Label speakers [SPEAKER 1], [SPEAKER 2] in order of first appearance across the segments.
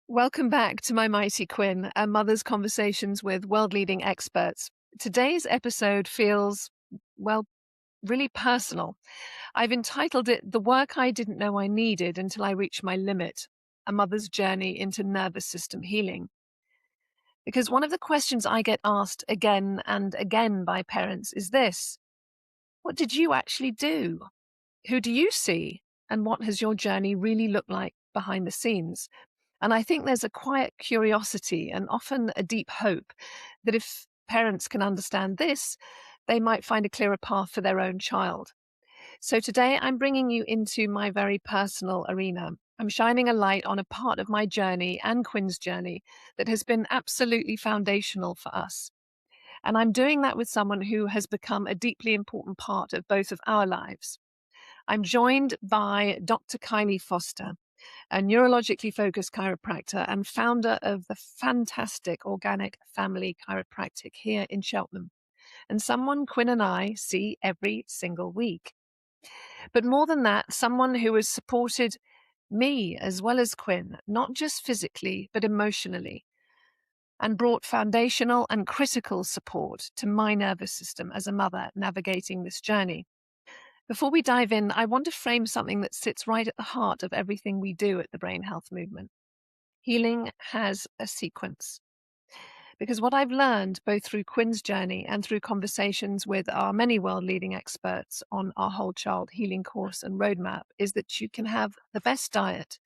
[SPEAKER 1] Welcome back to my mighty Quinn, a mother's conversations with world-leading experts. Today's episode feels, well, really personal. I've entitled it The Work I Didn't Know I Needed Until I Reached My Limit, a mother's journey into nervous system healing. Because one of the questions I get asked again and again by parents is this: what did you actually do? Who do you see? And what has your journey really looked like behind the scenes? And I think there's a quiet curiosity and often a deep hope that if parents can understand this, they might find a clearer path for their own child. So today I'm bringing you into my very personal arena. I'm shining a light on a part of my journey and Quinn's journey that has been absolutely foundational for us. And I'm doing that with someone who has become a deeply important part of both of our lives. I'm joined by Dr. Kylie Foster, a neurologically focused chiropractor and founder of the fantastic Organic Family Chiropractic here in Cheltenham, and someone Quinn and I see every single week. But more than that, someone who has supported me as well as Quinn, not just physically, but emotionally, and brought foundational and critical support to my nervous system as a mother navigating this journey. Before we dive in, I want to frame something that sits right at the heart of everything we do at the Brain Health Movement. Healing has a sequence. Because what I've learned, both through Quinn's journey and through conversations with our many world leading experts on our whole child healing course and roadmap, is that you can have the best diet,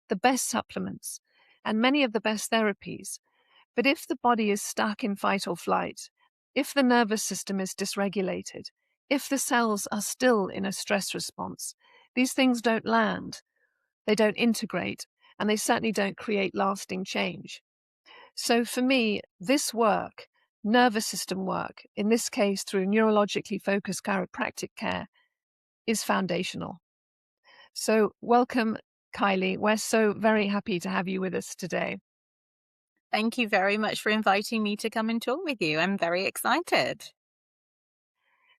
[SPEAKER 1] the best supplements, and many of the best therapies. But if the body is stuck in fight or flight, if the nervous system is dysregulated, if the cells are still in a stress response, these things don't land, they don't integrate, and they certainly don't create lasting change. So for me, this work, nervous system work, in this case through neurologically focused chiropractic care, is foundational. So welcome, Kylie. We're so very happy to have you with us today.
[SPEAKER 2] Thank you very much for inviting me to come and talk with you. I'm very excited.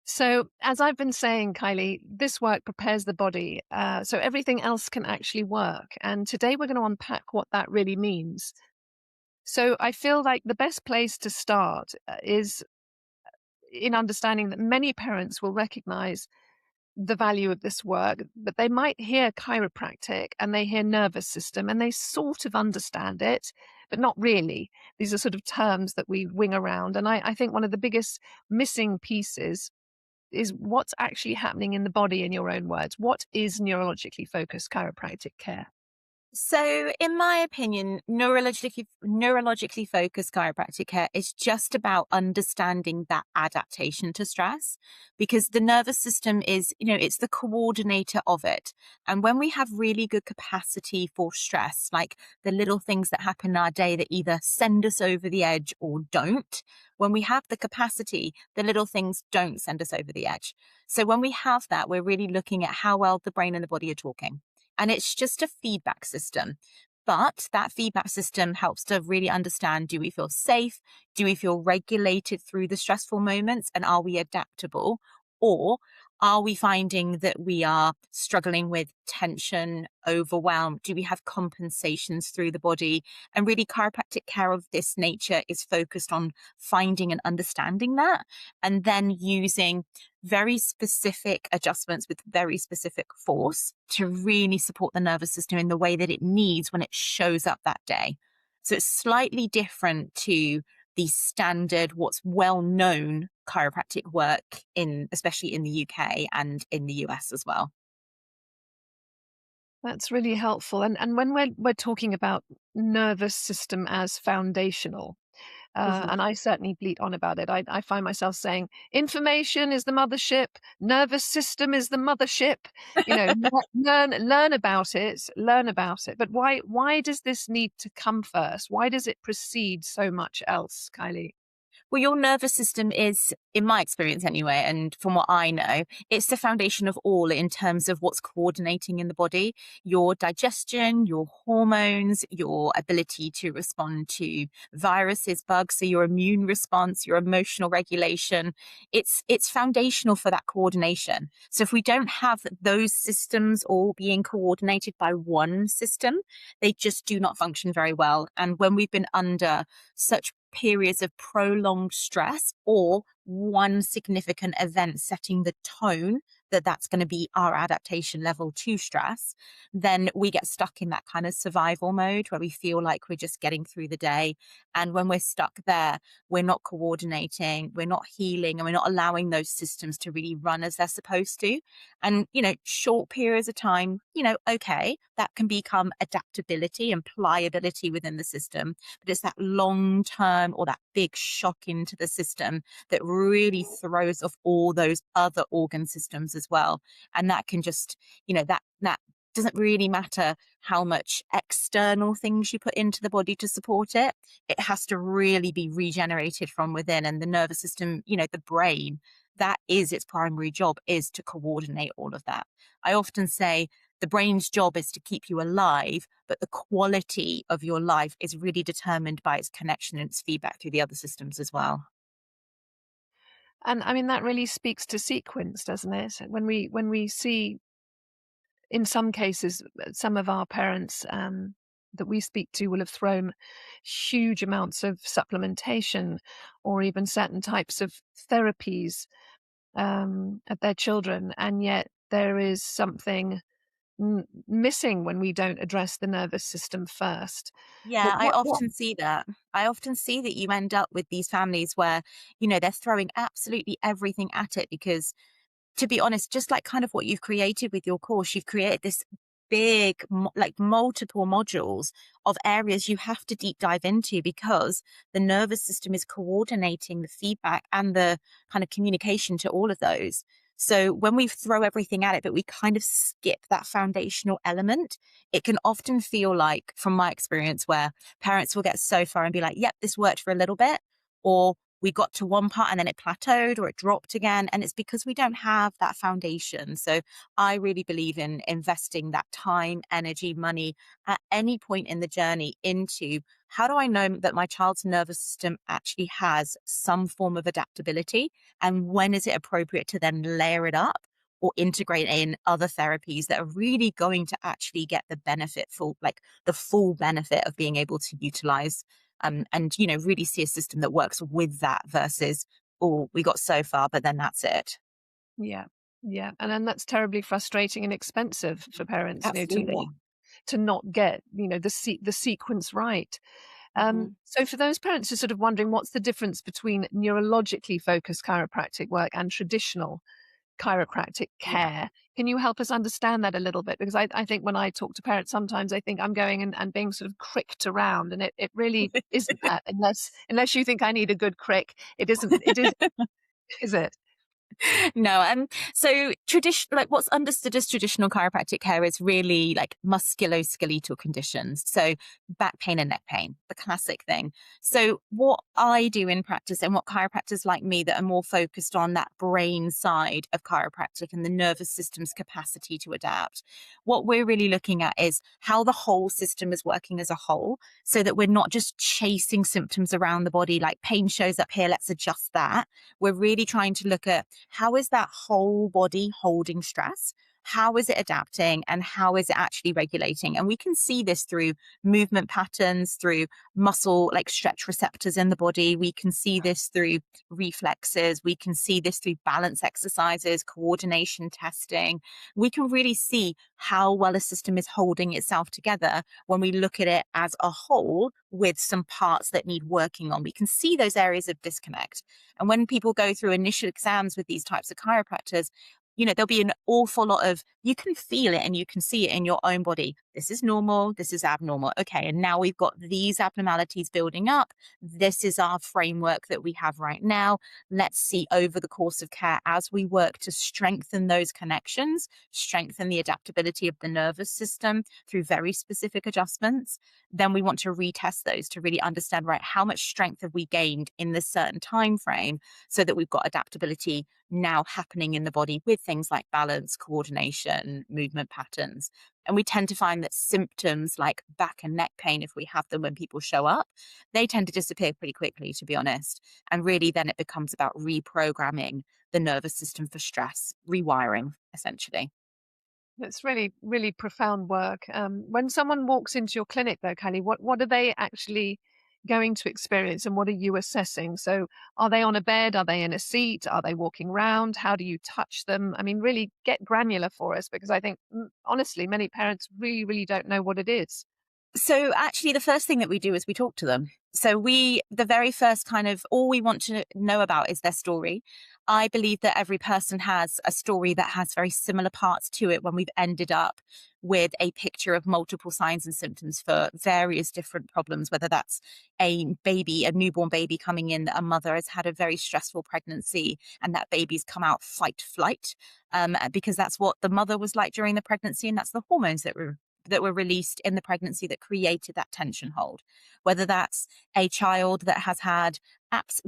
[SPEAKER 1] So, as I've been saying, Kylie, this work prepares the body so everything else can actually work. And today we're going to unpack what that really means. So, I feel like the best place to start is in understanding that many parents will recognize the value of this work, but they might hear chiropractic and they hear nervous system and they sort of understand it, but not really. These are sort of terms that we wing around. And I think one of the biggest missing pieces is what's actually happening in the body, in your own words. What is neurologically focused chiropractic care?
[SPEAKER 2] So, in my opinion, neurologically focused chiropractic care is just about understanding that adaptation to stress, because the nervous system is, it's the coordinator of it. And when we have really good capacity for stress, like the little things that happen in our day that either send us over the edge or don't, when we have the capacity, the little things don't send us over the edge. So when we have that, we're really looking at how well the brain and the body are talking. And it's just a feedback system. But that feedback system helps to really understand, do we feel safe? Do we feel regulated through the stressful moments? And are we adaptable? Or are we finding that we are struggling with tension, overwhelm? Do we have compensations through the body? And really, chiropractic care of this nature is focused on finding and understanding that, and then using very specific adjustments with very specific force to really support the nervous system in the way that it needs when it shows up that day. So it's slightly different to the standard, what's well known chiropractic work especially in the UK and in the US as well.
[SPEAKER 1] That's really helpful. And when we're talking about nervous system as foundational,
[SPEAKER 2] Mhm.
[SPEAKER 1] and I certainly bleat on about it. I find myself saying, information is the mothership, nervous system is the mothership. You know, learn about it, learn about it. But why does this need to come first? Why does it precede so much else, Kylie?
[SPEAKER 2] Well, your nervous system is, in my experience anyway, and from what I know, it's the foundation of all in terms of what's coordinating in the body. Your digestion, your hormones, your ability to respond to viruses, bugs, so your immune response, your emotional regulation. It's foundational for that coordination. So if we don't have those systems all being coordinated by one system, they just do not function very well. And when we've been under such periods of prolonged stress or one significant event setting the tone that that's going to be our adaptation level to stress, then we get stuck in that kind of survival mode where we feel like we're just getting through the day. And when we're stuck there, we're not coordinating, we're not healing, and we're not allowing those systems to really run as they're supposed to. And, short periods of time, okay, that can become adaptability and pliability within the system. But it's that long term or that big shock into the system that really throws off all those other organ systems as well. And that can just, that doesn't really matter how much external things you put into the body to support it. It has to really be regenerated from within. And the nervous system, the brain, that is its primary job, is to coordinate all of that. I often say the brain's job is to keep you alive, but the quality of your life is really determined by its connection and its feedback through the other systems as well.
[SPEAKER 1] And I mean, that really speaks to sequence, doesn't it? When we see, in some cases, some of our parents that we speak to will have thrown huge amounts of supplementation or even certain types of therapies at their children, and yet there is something missing when we don't address the nervous system first.
[SPEAKER 2] Yeah,
[SPEAKER 1] What?
[SPEAKER 2] I often see that you end up with these families where, they're throwing absolutely everything at it because, to be honest, just like kind of what you've created with your course, you've created this big, like multiple modules of areas you have to deep dive into because the nervous system is coordinating the feedback and the kind of communication to all of those. So when we throw everything at it, but we kind of skip that foundational element, it can often feel like, from my experience, where parents will get so far and be like, yep, this worked for a little bit, or we got to one part and then it plateaued or it dropped again. And it's because we don't have that foundation. So I really believe in investing that time, energy, money at any point in the journey into how do I know that my child's nervous system actually has some form of adaptability? And when is it appropriate to then layer it up or integrate in other therapies that are really going to actually get the benefit, like the full benefit of being able to utilize and really see a system that works with that versus, oh, we got so far, but then that's it.
[SPEAKER 1] Yeah, yeah, and then that's terribly frustrating and expensive for parents,
[SPEAKER 2] Absolutely.
[SPEAKER 1] to not get, the sequence right.
[SPEAKER 2] Hmm.
[SPEAKER 1] So for those parents who are sort of wondering what's the difference between neurologically focused chiropractic work and traditional chiropractic
[SPEAKER 2] Yeah.
[SPEAKER 1] care, can you help us understand that a little bit? Because I think when I talk to parents, sometimes I think I'm going and being sort of cricked around, and it really isn't that, unless you think I need a good crick. It isn't. It is it?
[SPEAKER 2] No, so tradition, like what's understood as traditional chiropractic care is really like musculoskeletal conditions. So back pain and neck pain, the classic thing. So what I do in practice and what chiropractors like me that are more focused on that brain side of chiropractic and the nervous system's capacity to adapt, what we're really looking at is how the whole system is working as a whole so that we're not just chasing symptoms around the body, like pain shows up here, let's adjust that. We're really trying to look at how is that whole body holding stress? How is it adapting and how is it actually regulating? And we can see this through movement patterns, through muscle, like stretch receptors in the body. We can see this through reflexes. We can see this through balance exercises, coordination testing. We can really see how well a system is holding itself together when we look at it as a whole with some parts that need working on. We can see those areas of disconnect. And when people go through initial exams with these types of chiropractors, there'll be an awful lot of, you can feel it and you can see it in your own body. this is normal, this is abnormal. Okay, and now we've got these abnormalities building up. This is our framework that we have right now. Let's see over the course of care as we work to strengthen those connections, strengthen the adaptability of the nervous system through very specific adjustments. Then we want to retest those to really understand, right, how much strength have we gained in this certain time frame so that we've got adaptability now happening in the body with things like balance, coordination, movement patterns. And we tend to find that symptoms like back and neck pain, if we have them when people show up, they tend to disappear pretty quickly, to be honest. And really, then it becomes about reprogramming the nervous system for stress, rewiring, essentially.
[SPEAKER 1] It's really, really profound work. When someone walks into your clinic, though, Kylie, what are they actually going to experience, and what are you assessing? So, are they on a bed? Are they in a seat? Are they walking around? How do you touch them? I mean, really get granular for us, because I think, honestly, many parents really, really don't know what it is.
[SPEAKER 2] So actually, the first thing that we do is we talk to them. So the very first kind of, all we want to know about is their story. I believe that every person has a story that has very similar parts to it when we've ended up with a picture of multiple signs and symptoms for various different problems, whether that's a baby, a newborn baby coming in, that a mother has had a very stressful pregnancy and that baby's come out fight flight, because that's what the mother was like during the pregnancy, and that's the hormones that were released in the pregnancy that created that tension hold. Whether that's a child that has had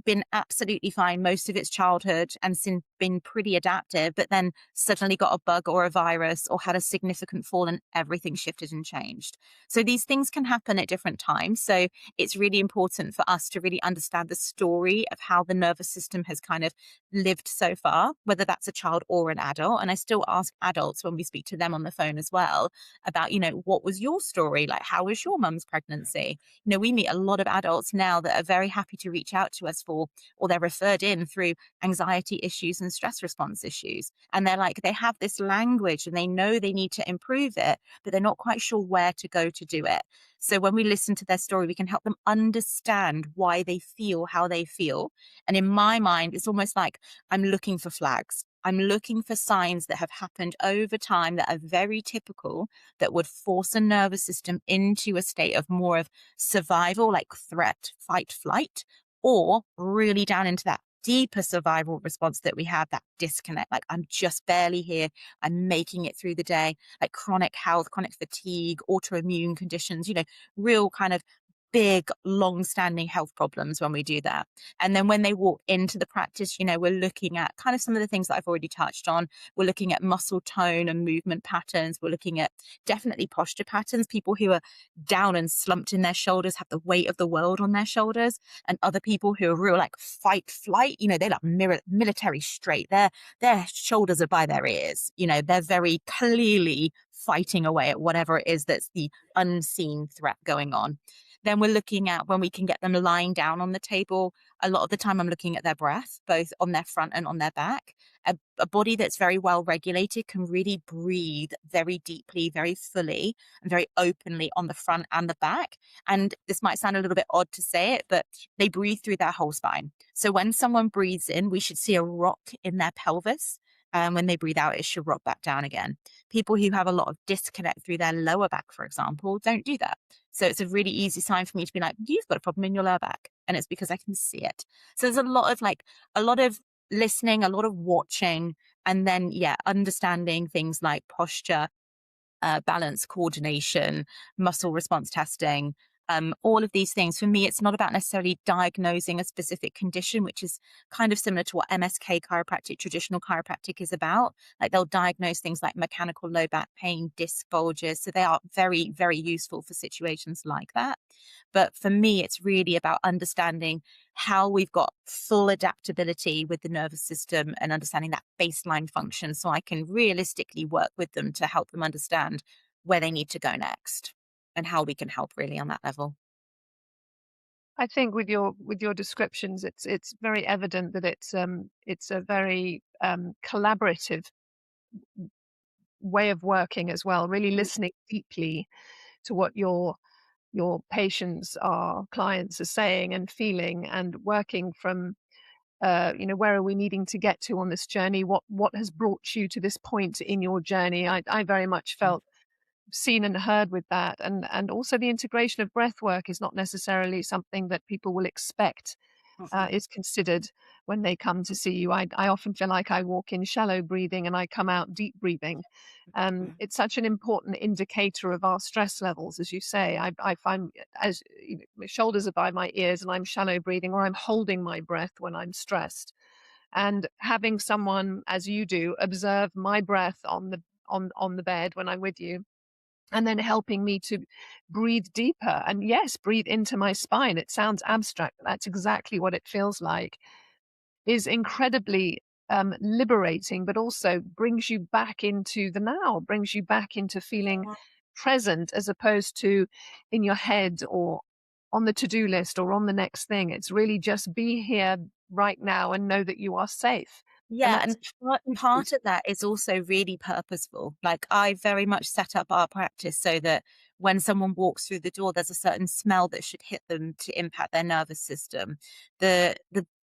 [SPEAKER 2] been absolutely fine most of its childhood and been pretty adaptive, but then suddenly got a bug or a virus or had a significant fall and everything shifted and changed. So these things can happen at different times. So it's really important for us to really understand the story of how the nervous system has kind of lived so far, whether that's a child or an adult. And I still ask adults when we speak to them on the phone as well about, what was your story? Like, how was your mum's pregnancy? We meet a lot of adults now that are very happy to reach out to us for, or they're referred in through anxiety issues and stress response issues. And they're like, they have this language and they know they need to improve it, but they're not quite sure where to go to do it. So when we listen to their story, we can help them understand why they feel how they feel. And in my mind, it's almost like I'm looking for flags. I'm looking for signs that have happened over time that are very typical, that would force a nervous system into a state of more of survival, like threat, fight, flight, or really down into that deeper survival response that we have, that disconnect. Like, I'm just barely here. I'm making it through the day, like chronic health, chronic fatigue, autoimmune conditions, real kind of big, long-standing health problems when we do that. And then when they walk into the practice, we're looking at kind of some of the things that I've already touched on. We're looking at muscle tone and movement patterns. We're looking at definitely posture patterns. People who are down and slumped in their shoulders have the weight of the world on their shoulders, and other people who are real like fight flight, they're like military straight. Their shoulders are by their ears. They're very clearly fighting away at whatever it is that's the unseen threat going on. Then we're looking at when we can get them lying down on the table. A lot of the time I'm looking at their breath, both on their front and on their back. A body that's very well regulated can really breathe very deeply, very fully, and very openly on the front and the back. And this might sound a little bit odd to say it, but they breathe through their whole spine. So when someone breathes in, we should see a rock in their pelvis. And when they breathe out, it should rock back down again. People who have a lot of disconnect through their lower back, for example, don't do that. So it's a really easy sign for me to be like, you've got a problem in your lower back. And it's because I can see it. So there's a lot of listening, a lot of watching, and then, understanding things like posture, balance, coordination, muscle response testing, all of these things. For me, it's not about necessarily diagnosing a specific condition, which is kind of similar to what MSK chiropractic, traditional chiropractic is about. Like, they'll diagnose things like mechanical low back pain, disc bulges. So they are very, very useful for situations like that. But for me, it's really about understanding how we've got full adaptability with the nervous system and understanding that baseline function, so I can realistically work with them to help them understand where they need to go next and how we can help really on that level.
[SPEAKER 1] I think with your descriptions, it's very evident that it's a very collaborative way of working as well. Really listening deeply to what your patients, our clients, are saying and feeling, and working from where are we needing to get to on this journey? What has brought you to this point in your journey? I very much felt seen and heard with that, and also the integration of breath work is not necessarily something that people will expect
[SPEAKER 2] Mhm.
[SPEAKER 1] is considered when they come to see you. I often feel like I walk in shallow breathing and I come out deep breathing.
[SPEAKER 2] Mhm.
[SPEAKER 1] It's such an important indicator of our stress levels, as you say. I find as you know, my shoulders are by my ears and I'm shallow breathing, or I'm holding my breath when I'm stressed. And having someone, as you do, observe my breath on the bed when I'm with you, and then helping me to breathe deeper and, yes, breathe into my spine. It sounds abstract, but that's exactly what it feels like, is incredibly liberating, but also brings you back into the now, brings you back into feeling present as opposed to in your head or on the to-do list or on the next thing. It's really just be here right now and know that you are safe. And
[SPEAKER 2] Yeah,
[SPEAKER 1] that's
[SPEAKER 2] and part of that is also really purposeful. Like, I very much set up our practice so that when someone walks through the door, there's a certain smell that should hit them to impact their nervous system. The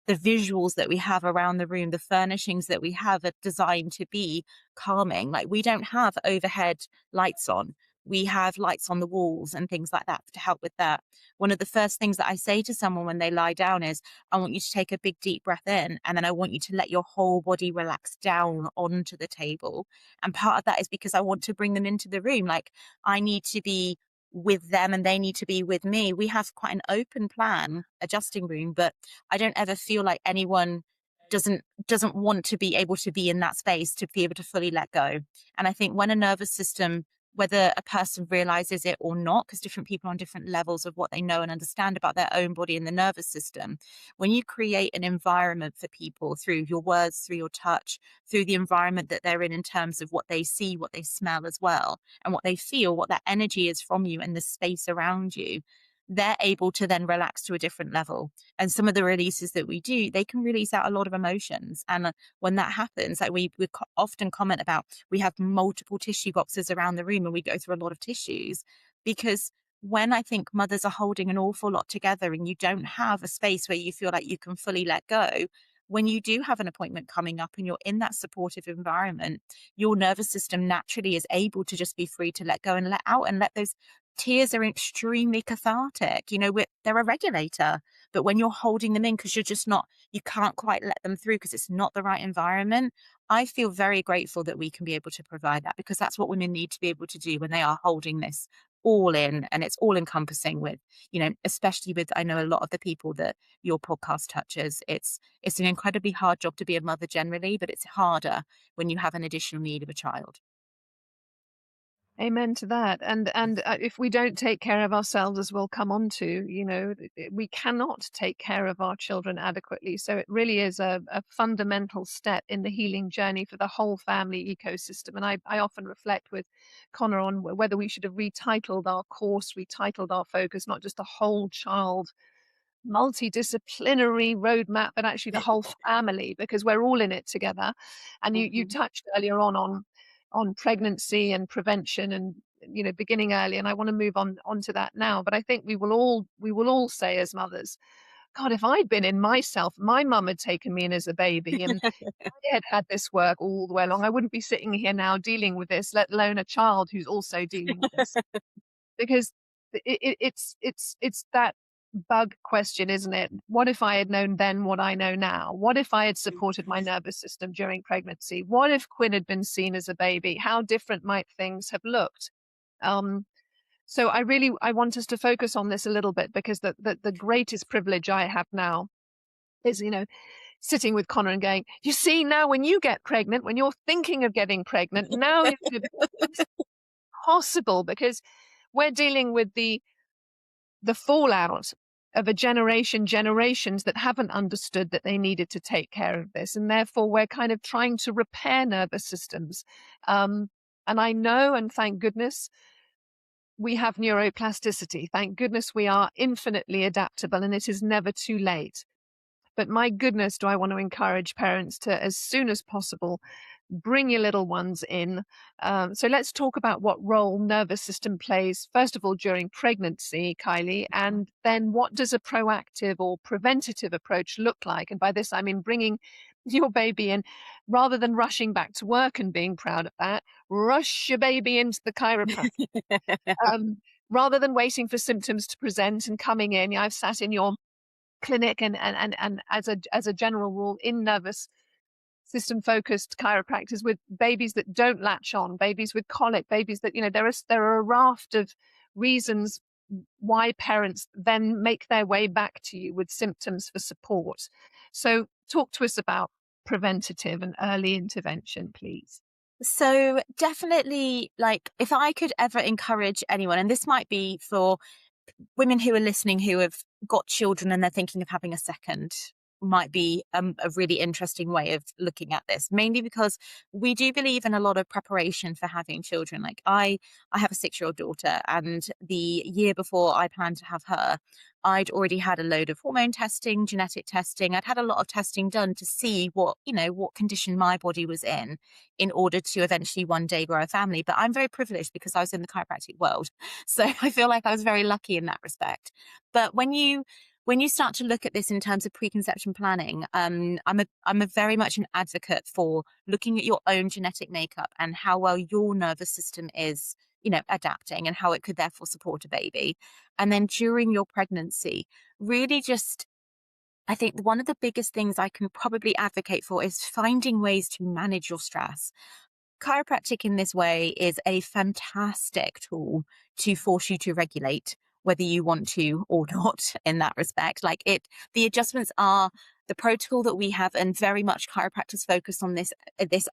[SPEAKER 2] visuals that we have around the room, the furnishings that we have are designed to be calming. Like, we don't have overhead lights on. We have lights on the walls and things like that to help with that. One of the first things that I say to someone when they lie down is, I want you to take a big deep breath in, and then I want you to let your whole body relax down onto the table. And part of that is because I want to bring them into the room. Like, I need to be with them and they need to be with me. We have quite an open plan adjusting room, but I don't ever feel like anyone doesn't want to be able to be in that space to be able to fully let go. And I think when a nervous system, whether a person realizes it or not, because different people are on different levels of what they know and understand about their own body and the nervous system, when you create an environment for people through your words, through your touch, through the environment that they're in terms of what they see, what they smell as well, and what they feel, what that energy is from you and the space around you, they're able to then relax to a different level. And some of the releases that we do, they can release out a lot of emotions. And when that happens, like we often comment about, we have multiple tissue boxes around the room and we go through a lot of tissues because when I think mothers are holding an awful lot together and you don't have a space where you feel like you can fully let go, when you do have an appointment coming up and you're in that supportive environment, your nervous system naturally is able to just be free to let go and let out and let those tears are extremely cathartic. You know, they're a regulator, but when you're holding them in because you're just not, you can't quite let them through because it's not the right environment. I feel very grateful that we can be able to provide that because that's what women need to be able to do when they are holding this all in and it's all encompassing with, you know, especially with, I know a lot of the people that your podcast touches, it's an incredibly hard job to be a mother generally, but it's harder when you have an additional need of a child.
[SPEAKER 1] Amen to that. And if we don't take care of ourselves, as we'll come on to, you know, we cannot take care of our children adequately. So it really is a fundamental step in the healing journey for the whole family ecosystem. And I often reflect with Connor on whether we should have retitled our course, retitled our focus, not just a whole child multidisciplinary roadmap, but actually the whole family, because we're all in it together. And you
[SPEAKER 2] Mhm.
[SPEAKER 1] touched earlier on pregnancy and prevention and beginning early, and I want to move on onto that now. But I think we will all say as mothers, God, if I'd been in myself, my mum had taken me in as a baby, and I had had this work all the way along, I wouldn't be sitting here now dealing with this, let alone a child who's also dealing with this. Because it's that bug question, isn't it? What if I had known then what I know now? What if I had supported my nervous system during pregnancy? What if Quinn had been seen as a baby? How different might things have looked? Um, so I want us to focus on this a little bit because the greatest privilege I have now is, sitting with Connor and going, you see, now when you get pregnant, when you're thinking of getting pregnant, now you're going to be possible because we're dealing with the fallout of a generations that haven't understood that they needed to take care of this, and therefore we're kind of trying to repair nervous systems. um, and I know, and thank goodness we have neuroplasticity, thank goodness we are infinitely adaptable, and it is never too late. But my goodness, do I want to encourage parents to, as soon as possible, bring your little ones in. So let's talk about what role nervous system plays, first of all, during pregnancy, Kylie, and then what does a proactive or preventative approach look like? And by this, I mean bringing your baby in rather than rushing back to work and being proud of that. rush your baby into the chiropractor. Um, Rather than waiting for symptoms to present and coming in. I've sat in your clinic and as a general rule in nervous system focused chiropractors with babies that don't latch on, babies with colic, babies that, there are a raft of reasons why parents then make their way back to you with symptoms for support. So talk to us about preventative and early intervention, please.
[SPEAKER 2] So definitely, like, if I could ever encourage anyone, and this might be for women who are listening who have got children and they're thinking of having a second, might be a really interesting way of looking at this, mainly because we do believe in a lot of preparation for having children. Like, I have a 6-year-old daughter, and the year before I planned to have her, I'd already had a load of hormone testing, genetic testing. I'd had a lot of testing done to see what condition my body was in order to eventually one day grow a family. But I'm very privileged because I was in the chiropractic world. So I feel like I was very lucky in that respect. But when you start to look at this in terms of preconception planning, I'm a very much an advocate for looking at your own genetic makeup and how well your nervous system is, adapting, and how it could therefore support a baby. And then during your pregnancy, really just, I think one of the biggest things I can probably advocate for is finding ways to manage your stress. Chiropractic in this way is a fantastic tool to force you to regulate, whether you want to or not, in that respect. The adjustments are the protocol that we have, and very much chiropractors focus on this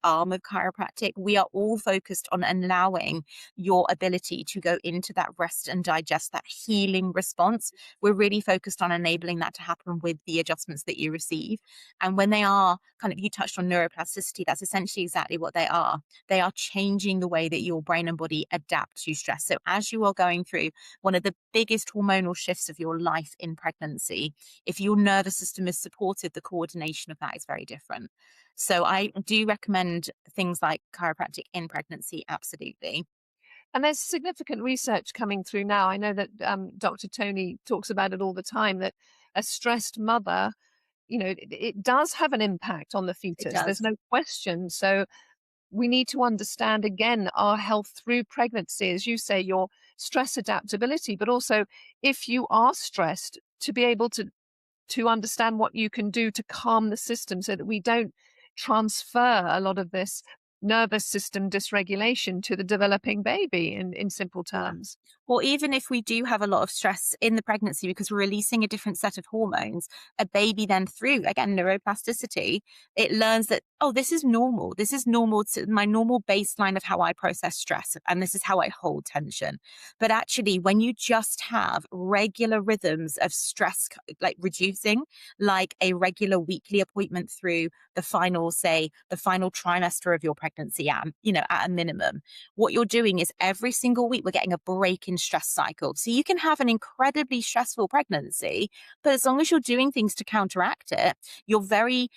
[SPEAKER 2] arm of chiropractic. We are all focused on allowing your ability to go into that rest and digest, that healing response. We're really focused on enabling that to happen with the adjustments that you receive. And when they are kind of, you touched on neuroplasticity, that's essentially exactly what they are. They are changing the way that your brain and body adapt to stress. So as you are going through one of the biggest hormonal shifts of your life in pregnancy, if your nervous system is supported, the coordination of that is very different. So I do recommend things like chiropractic in pregnancy, absolutely.
[SPEAKER 1] And there's significant research coming through now. I know that Dr. Tony talks about it all the time, that a stressed mother, it does have an impact on the
[SPEAKER 2] It
[SPEAKER 1] fetus. There's
[SPEAKER 2] does.
[SPEAKER 1] no question. So we need to understand again our health through pregnancy, as you say, your stress adaptability, but also if you are stressed, to be able to understand what you can do to calm the system so that we don't transfer a lot of this nervous system dysregulation to the developing baby in simple
[SPEAKER 2] Yeah.
[SPEAKER 1] terms.
[SPEAKER 2] Or even if we do have a lot of stress in the pregnancy because we're releasing a different set of hormones, a baby then, through, again, neuroplasticity, it learns that, oh, this is normal. This is normal to my normal baseline of how I process stress. And this is how I hold tension. But actually, when you just have regular rhythms of stress, like reducing, like a regular weekly appointment through the final trimester of your pregnancy, at a minimum, what you're doing is every single week we're getting a break in stress cycle. So you can have an incredibly stressful pregnancy, but as long as you're doing things to counteract it, you're very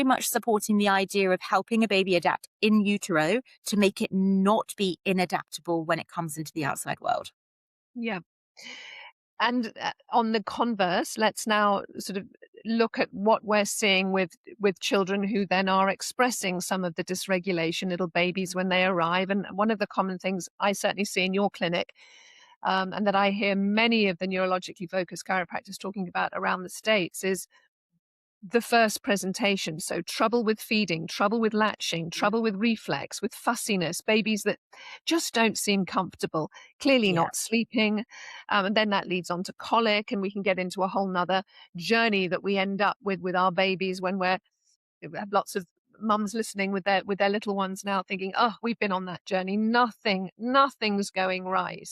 [SPEAKER 2] much supporting the idea of helping a baby adapt in utero to make it not be inadaptable when it comes into the outside world.
[SPEAKER 1] Yeah. And on the converse, let's now sort of look at what we're seeing with children who then are expressing some of the dysregulation, little babies when they arrive. And one of the common things I certainly see in your clinic, and that I hear many of the neurologically focused chiropractors talking about around the States, is the first presentation. So trouble with feeding, trouble with latching, trouble with reflex, with fussiness, babies that just don't seem comfortable, clearly
[SPEAKER 2] Yeah.
[SPEAKER 1] not sleeping. And then that leads on to colic, and we can get into a whole nother journey that we end up with our babies when we have lots of mums listening with their little ones now thinking, oh, we've been on that journey. Nothing's going right.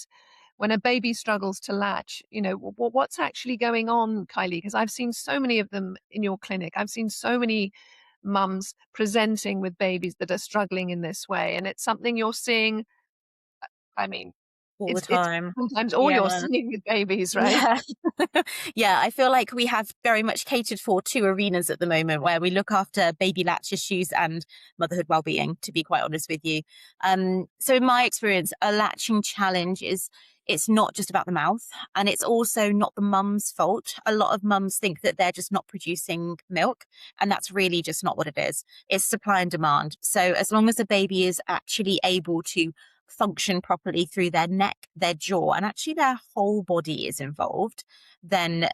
[SPEAKER 1] When a baby struggles to latch, what's actually going on, Kylie? Because I've seen so many of them in your clinic. I've seen so many mums presenting with babies that are struggling in this way. And it's something you're seeing, I mean,
[SPEAKER 2] all the
[SPEAKER 1] It's
[SPEAKER 2] time.
[SPEAKER 1] sometimes all you're
[SPEAKER 2] Yeah.
[SPEAKER 1] seeing with babies, right?
[SPEAKER 2] Yeah. Yeah, I feel like we have very much catered for two arenas at the moment where we look after baby latch issues and motherhood well-being, to be quite honest with you. So in my experience, a latching challenge is it's not just about the mouth, and it's also not the mum's fault. A lot of mums think that they're just not producing milk, and that's really just not what it is. It's supply and demand. So as long as the baby is actually able to function properly through their neck, their jaw, and actually their whole body is involved, then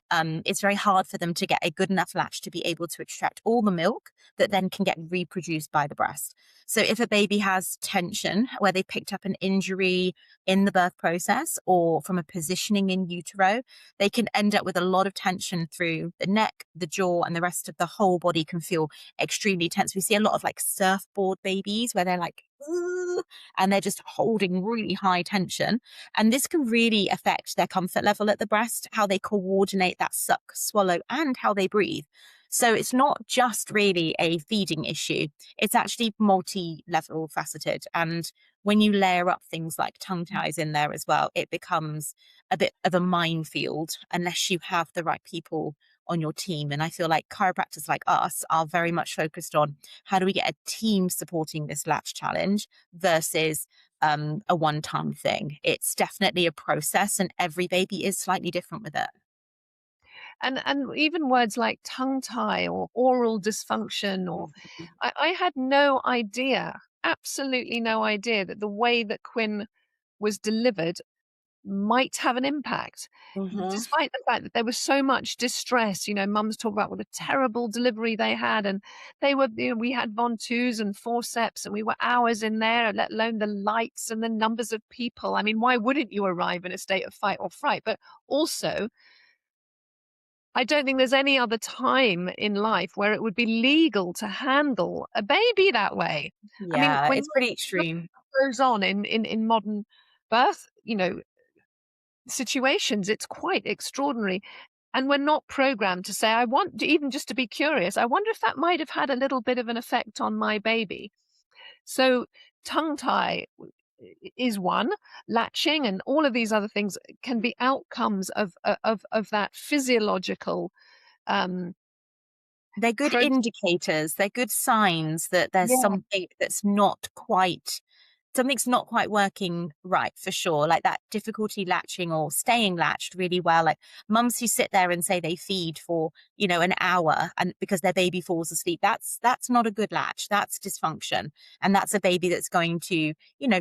[SPEAKER 2] it's very hard for them to get a good enough latch to be able to extract all the milk that then can get reproduced by the breast. So if a baby has tension where they picked up an injury in the birth process or from a positioning in utero, they can end up with a lot of tension through the neck, the jaw, and the rest of the whole body can feel extremely tense. We see a lot of like surfboard babies where they're like, "Ooh," and they're just holding really high tension. And this can really affect their comfort level at the breast, how they coordinate that suck, swallow, and how they breathe. So it's not just really a feeding issue. It's actually multi-level faceted. And when you layer up things like tongue ties in there as well, it becomes a bit of a minefield unless you have the right people on your team. And I feel like chiropractors like us are very much focused on how do we get a team supporting this latch challenge versus a one-time thing. It's definitely a process, and every baby is slightly different with it.
[SPEAKER 1] And even words like tongue tie or oral dysfunction or
[SPEAKER 2] Mhm.
[SPEAKER 1] I had no idea, absolutely no idea that the way that Quinn was delivered might have an impact,
[SPEAKER 2] Mhm.
[SPEAKER 1] despite the fact that there was so much distress. Mums talk about what a terrible delivery they had, and we had Von-2s and forceps, and we were hours in there, let alone the lights and the numbers of people. I mean, why wouldn't you arrive in a state of fight or fright? But also, I don't think there's any other time in life where it would be legal to handle a baby that way. I mean,
[SPEAKER 2] Yeah,
[SPEAKER 1] when
[SPEAKER 2] it's pretty
[SPEAKER 1] you look
[SPEAKER 2] extreme.
[SPEAKER 1] at what goes on in modern birth, situations, it's quite extraordinary. And we're not programmed to say, I want to, even just to be curious, I wonder if that might have had a little bit of an effect on my baby. So tongue tie is one, latching and all of these other things can be outcomes of that physiological um
[SPEAKER 2] They're good
[SPEAKER 1] pro-
[SPEAKER 2] indicators. They're good signs that there's
[SPEAKER 1] yeah.
[SPEAKER 2] something's not quite working right, for sure. Like that difficulty latching or staying latched really well. Like mums who sit there and say they feed for, an hour and because their baby falls asleep, that's not a good latch. That's dysfunction. And that's a baby that's going to,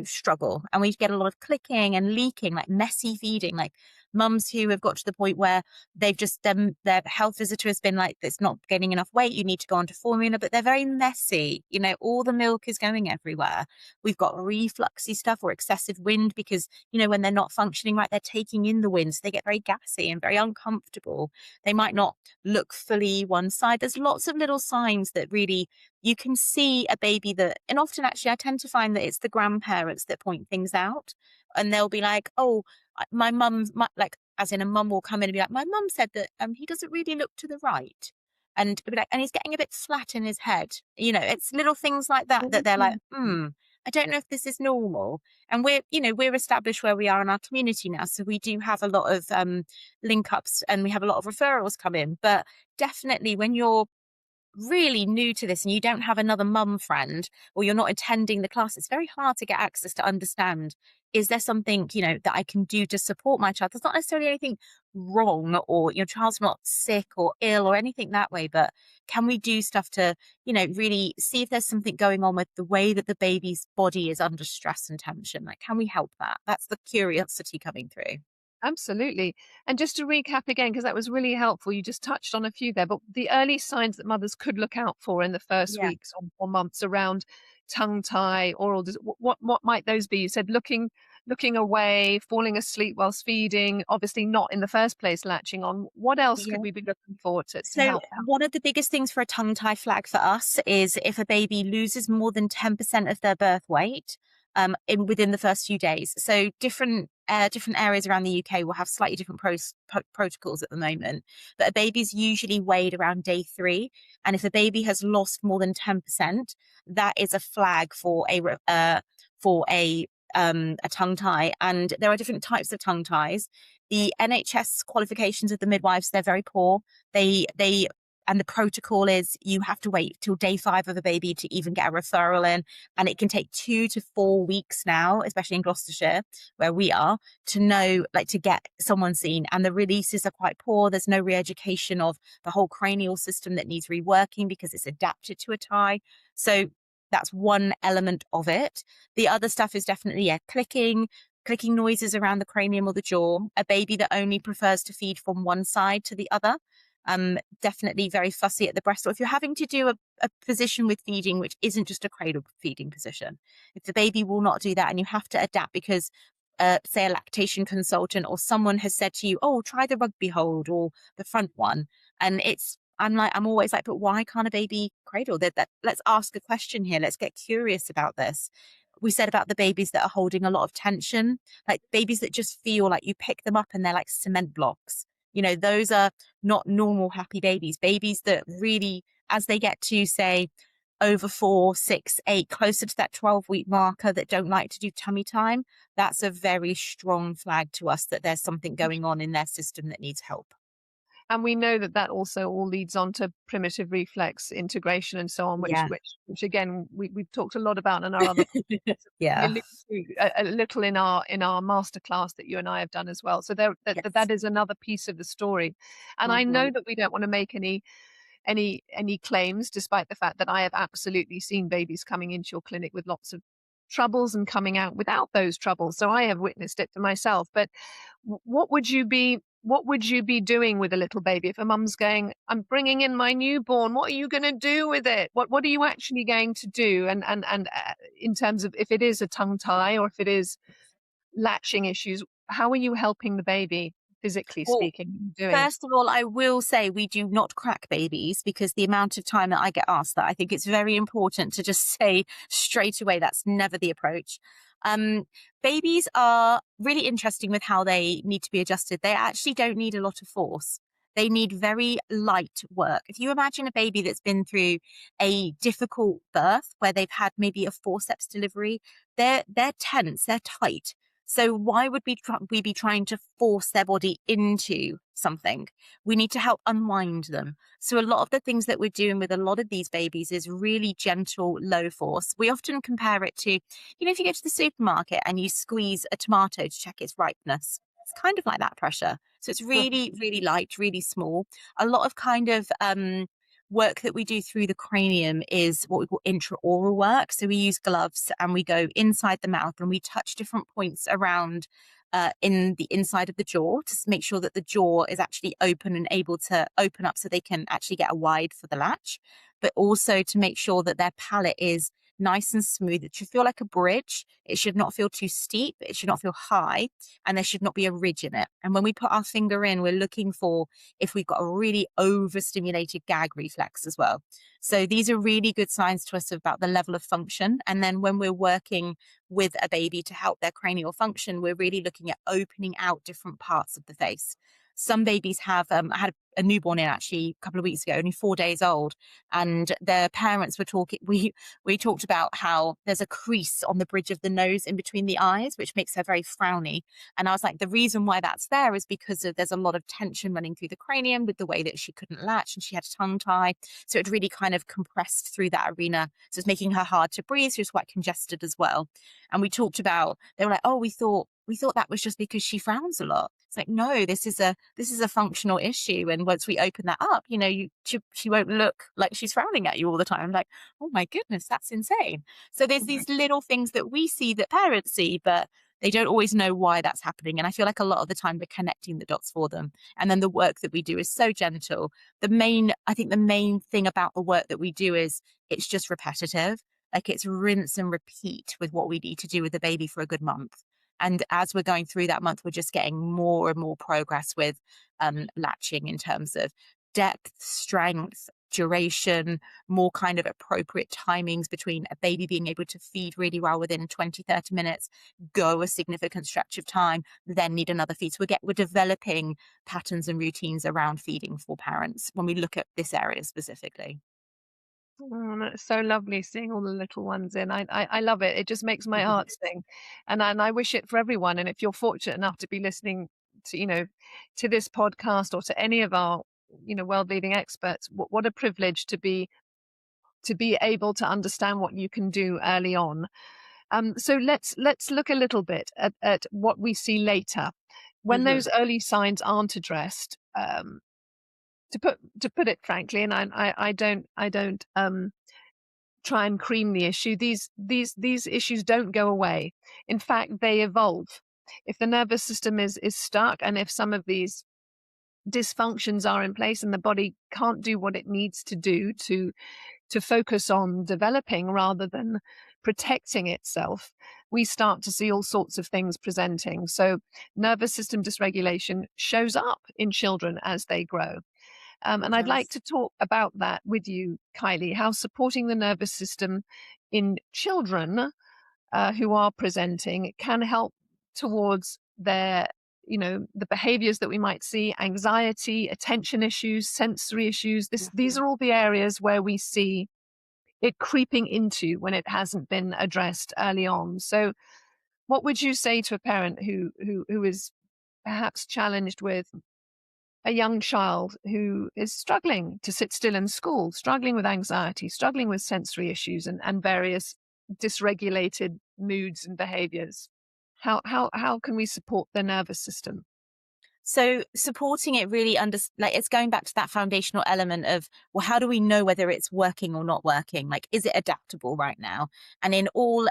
[SPEAKER 2] struggle. And we get a lot of clicking and leaking, like messy feeding, like mums who have got to the point where they've just their health visitor has been like, it's not getting enough weight, you need to go onto formula, but they're very messy. All the milk is going everywhere. We've got refluxy stuff or excessive wind because, when they're not functioning right, they're taking in the wind. So they get very gassy and very uncomfortable. They might not look fully one side. There's lots of little signs that really you can see a baby that, and often actually I tend to find that it's the grandparents that point things out. And they'll be like, oh, my mum's like, as in a mum will come in and be like, my mum said that he doesn't really look to the right. And be like, and he's getting a bit flat in his head. It's little things like that that they're like, I don't know if this is normal. And we're established where we are in our community now. So we do have a lot of link ups and we have a lot of referrals come in. But definitely when you're really new to this and you don't have another mum friend or you're not attending the class, it's very hard to get access to understand, is there something, that I can do to support my child? There's not necessarily anything wrong or your child's not sick or ill or anything that way, but can we do stuff to, really see if there's something going on with the way that the baby's body is under stress and tension? Like, can we help that? That's the curiosity coming through.
[SPEAKER 1] Absolutely. And just to recap again, because that was really helpful, you just touched on a few there, but the early signs that mothers could look out for in the first
[SPEAKER 2] Yeah.
[SPEAKER 1] weeks or months around tongue tie, what might those be? You said looking away, falling asleep whilst feeding, obviously not in the first place latching on. What else could
[SPEAKER 2] Yeah.
[SPEAKER 1] we be looking for to
[SPEAKER 2] So
[SPEAKER 1] help out?
[SPEAKER 2] one of the biggest things for a tongue tie flag for us is if a baby loses more than 10% of their birth weight within the first few days. So different areas around the UK will have slightly different protocols at the moment. But a baby's usually weighed around day 3, and if a baby has lost more than 10%, that is a flag for a a tongue tie, and there are different types of tongue ties. The NHS qualifications of the midwives, they're very poor. They and the protocol is you have to wait till day 5 of a baby to even get a referral in, and it can take 2 to 4 weeks now, especially in Gloucestershire where we are, to know, like, to get someone seen. And the releases are quite poor. There's no re-education of the whole cranial system that needs reworking because it's adapted to a tie. So that's one element of it. The other stuff is definitely, yeah, clicking noises around the cranium or the jaw, a baby that only prefers to feed from one side to the other. Definitely very fussy at the breast. Or if you're having to do a position with feeding, which isn't just a cradle feeding position, if the baby will not do that and you have to adapt because, say, a lactation consultant or someone has said to you, oh, try the rugby hold or the front one. And I'm always like, but why can't a baby cradle? Let's ask a question here. Let's get curious about this. We said about the babies that are holding a lot of tension, like babies that just feel like you pick them up and they're like cement blocks. Those are not normal happy babies. Babies that really, as they get to, say, over 4, 6, 8, closer to that 12-week marker, that don't like to do tummy time, that's a very strong flag to us that there's something going on in their system that needs help.
[SPEAKER 1] And we know that that also all leads on to primitive reflex integration and so on, which
[SPEAKER 2] Yeah.
[SPEAKER 1] which again we've talked a lot about in our other we
[SPEAKER 2] Yeah.
[SPEAKER 1] allude to a little in our masterclass that you and I have done as well. So
[SPEAKER 2] Yes.
[SPEAKER 1] that is another piece of the story. And I
[SPEAKER 2] Hmm.
[SPEAKER 1] know that we don't want to make any claims, despite the fact that I have absolutely seen babies coming into your clinic with lots of troubles and coming out without those troubles. So I have witnessed it for myself. But what would you be doing with a little baby if a mum's going, I'm bringing in my newborn, what are you going to do with it? What are you actually going to do? And in terms of if it is a tongue tie or if it is latching issues, how are you helping the baby, physically
[SPEAKER 2] Well,
[SPEAKER 1] speaking, doing?
[SPEAKER 2] first of all, I will say we do not crack babies, because the amount of time that I get asked that, I think it's very important to just say straight away that's never the approach. Um, Babies are really interesting with how they need to be adjusted. They actually don't need a lot of force. They need very light work. If you imagine a baby that's been through a difficult birth where they've had maybe a forceps delivery, they're tense, they're tight. So why would we be trying to force their body into something? We need to help unwind them. So a lot of the things that we're doing with a lot of these babies is really gentle, low force. We often compare it to, if you go to the supermarket and you squeeze a tomato to check its ripeness, it's kind of like that pressure. So it's really, really light, really small. A lot of kind of work that we do through the cranium is what we call intraoral work. So we use gloves and we go inside the mouth and we touch different points around in the inside of the jaw to make sure that the jaw is actually open and able to open up so they can actually get a wide for the latch, but also to make sure that their palate is nice and smooth. It should feel like a bridge. It should not feel too steep. It should not feel high, and there should not be a ridge in it. And when we put our finger in, we're looking for if we've got a really overstimulated gag reflex as well. So these are really good signs to us about the level of function. And then when we're working with a baby to help their cranial function, we're really looking at opening out different parts of the face. Some babies have, I had a newborn in actually a couple of weeks ago, only 4 days old, and their parents were talking. We talked about how there's a crease on the bridge of the nose in between the eyes, which makes her very frowny. And I was like, the reason why that's there is because there's a lot of tension running through the cranium with the way that she couldn't latch and she had a tongue tie. So it really kind of compressed through that arena. So it's making her hard to breathe. She was quite congested as well. And we talked about, they were like, oh, we thought that was just because she frowns a lot. It's like, no, this is a functional issue. And once we open that up, she won't look like she's frowning at you all the time. I'm like, oh my goodness, that's insane. So there's these little things that we see that parents see, but they don't always know why that's happening. And I feel like a lot of the time we're connecting the dots for them. And then the work that we do is so gentle. I think the main thing about the work that we do is it's just repetitive. Like, it's rinse and repeat with what we need to do with the baby for a good month. And as we're going through that month, we're just getting more and more progress with latching in terms of depth, strength, duration, more kind of appropriate timings between a baby being able to feed really well within 20, 30 minutes, go a significant stretch of time, then need another feed. So we're developing patterns and routines around feeding for parents when we look at this area specifically.
[SPEAKER 1] Oh, and it's so lovely seeing all the little ones in. I love it. It just makes my heart sing, and I wish it for everyone. And if you're fortunate enough to be listening to to this podcast or to any of our world leading experts, what a privilege to be able to understand what you can do early on. So let's look a little bit at what we see later when
[SPEAKER 2] Hmm.
[SPEAKER 1] those early signs aren't addressed. To put it frankly, and I don't try and cream the issue. These issues don't go away. In fact, they evolve. If the nervous system is stuck, and if some of these dysfunctions are in place, and the body can't do what it needs to do to focus on developing rather than protecting itself, we start to see all sorts of things presenting. So, nervous system dysregulation shows up in children as they grow.
[SPEAKER 2] It
[SPEAKER 1] And I'd like
[SPEAKER 2] does.
[SPEAKER 1] to talk about that with you, Kylie, how supporting the nervous system in children who are presenting can help towards their, the behaviors that we might see, anxiety, attention issues, sensory issues. These
[SPEAKER 2] Mhm.
[SPEAKER 1] are all the areas where we see it creeping into when it hasn't been addressed early on. So, what would you say to a parent who is perhaps challenged with a young child who is struggling to sit still in school, struggling with anxiety, struggling with sensory issues and various dysregulated moods and behaviors? How can we support their nervous system?
[SPEAKER 2] So supporting it really like it's going back to that foundational element of, well, how do we know whether it's working or not working? Like, is it adaptable right now? And in all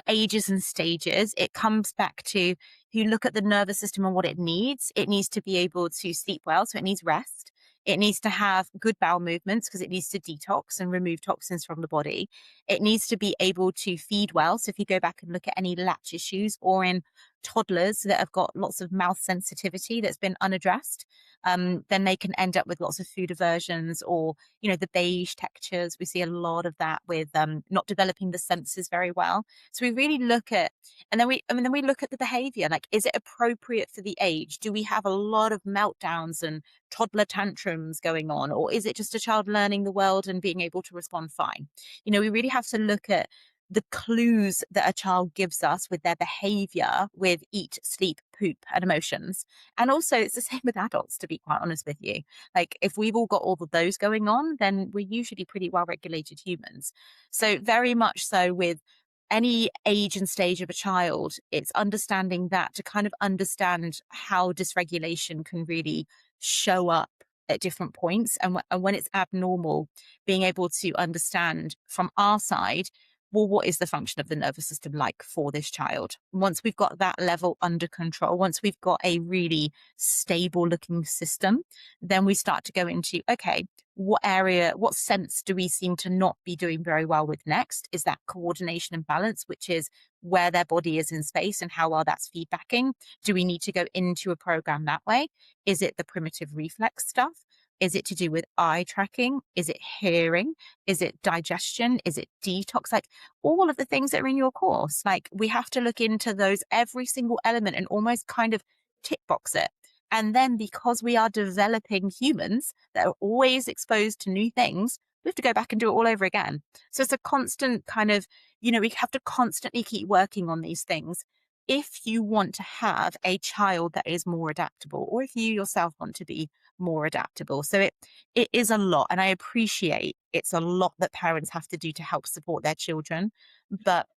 [SPEAKER 2] ages and stages, it comes back to, if you look at the nervous system and what it needs to be able to sleep well. So it needs rest. It needs to have good bowel movements because it needs to detox and remove toxins from the body. It needs to be able to feed well. So if you go back and look at any latch issues or in toddlers that have got lots of mouth sensitivity that's been unaddressed, then they can end up with lots of food aversions or, the beige textures. We see a lot of that with not developing the senses very well. So we really look at, and then we look at the behavior. Like, is it appropriate for the age? Do we have a lot of meltdowns and toddler tantrums going on? Or is it just a child learning the world and being able to respond fine? We really have to look at the clues that a child gives us with their behavior with eat, sleep, poop, and emotions. And also, it's the same with adults, to be quite honest with you. Like, if we've all got all of those going on, then we're usually pretty well regulated humans. So, very much so with any age and stage of a child, it's understanding that to kind of understand how dysregulation can really show up at different points. And when it's abnormal, being able to understand from our side, well, what is the function of the nervous system like for this child? Once we've got that level under control, once we've got a really stable looking system, then we start to go into, okay, what sense do we seem to not be doing very well with next? Is that coordination and balance, which is where their body is in space and how well that's feedbacking? Do we need to go into a program that way? Is it the primitive reflex stuff? Is it to do with eye tracking? Is it hearing? Is it digestion? Is it detox? Like, all of the things that are in your course. Like, we have to look into those, every single element, and almost kind of tick box it. And then, because we are developing humans that are always exposed to new things, we have to go back and do it all over again. So it's a constant kind of, we have to constantly keep working on these things if you want to have a child that is more adaptable, or if you yourself want to be more adaptable. So it is a lot, and I appreciate it's a lot that parents have to do to help support their children. But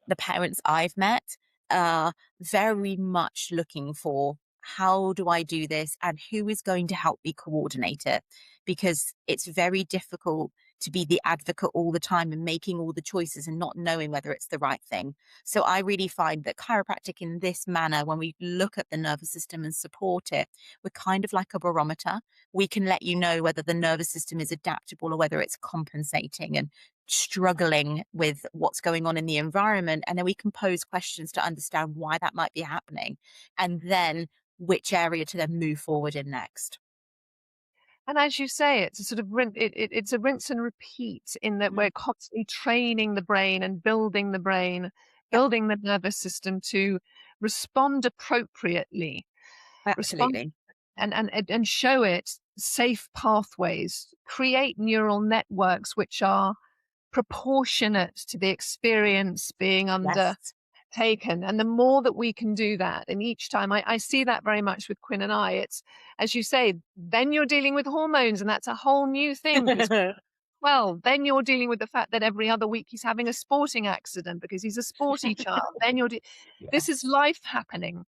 [SPEAKER 2] the parents I've met are very much looking for, how do I do this and who is going to help me coordinate it? Because it's very difficult to be the advocate all the time and making all the choices and not knowing whether it's the right thing. So I really find that chiropractic in this manner, when we look at the nervous system and support it, we're kind of like a barometer. We can let you know whether the nervous system is adaptable or whether it's compensating and struggling with what's going on in the environment. And then we can pose questions to understand why that might be happening, and then which area to then move forward in next.
[SPEAKER 1] And as you say, it's a sort of it's a rinse and repeat in that
[SPEAKER 2] Mm.
[SPEAKER 1] we're constantly training the brain and building the brain,
[SPEAKER 2] Yep,
[SPEAKER 1] building the nervous system to respond appropriately, respond
[SPEAKER 2] absolutely.
[SPEAKER 1] and show it. safe pathways, create neural networks which are proportionate to the experience being
[SPEAKER 2] Yes.
[SPEAKER 1] undertaken. And the more that we can do that, and each time I see that very much with Quinn and I, it's, as you say, then you're dealing with hormones, and that's a whole new thing because, well, then you're dealing with the fact that every other week he's having a sporting accident because he's a sporty child. Then this is
[SPEAKER 2] Yes.
[SPEAKER 1] life happening.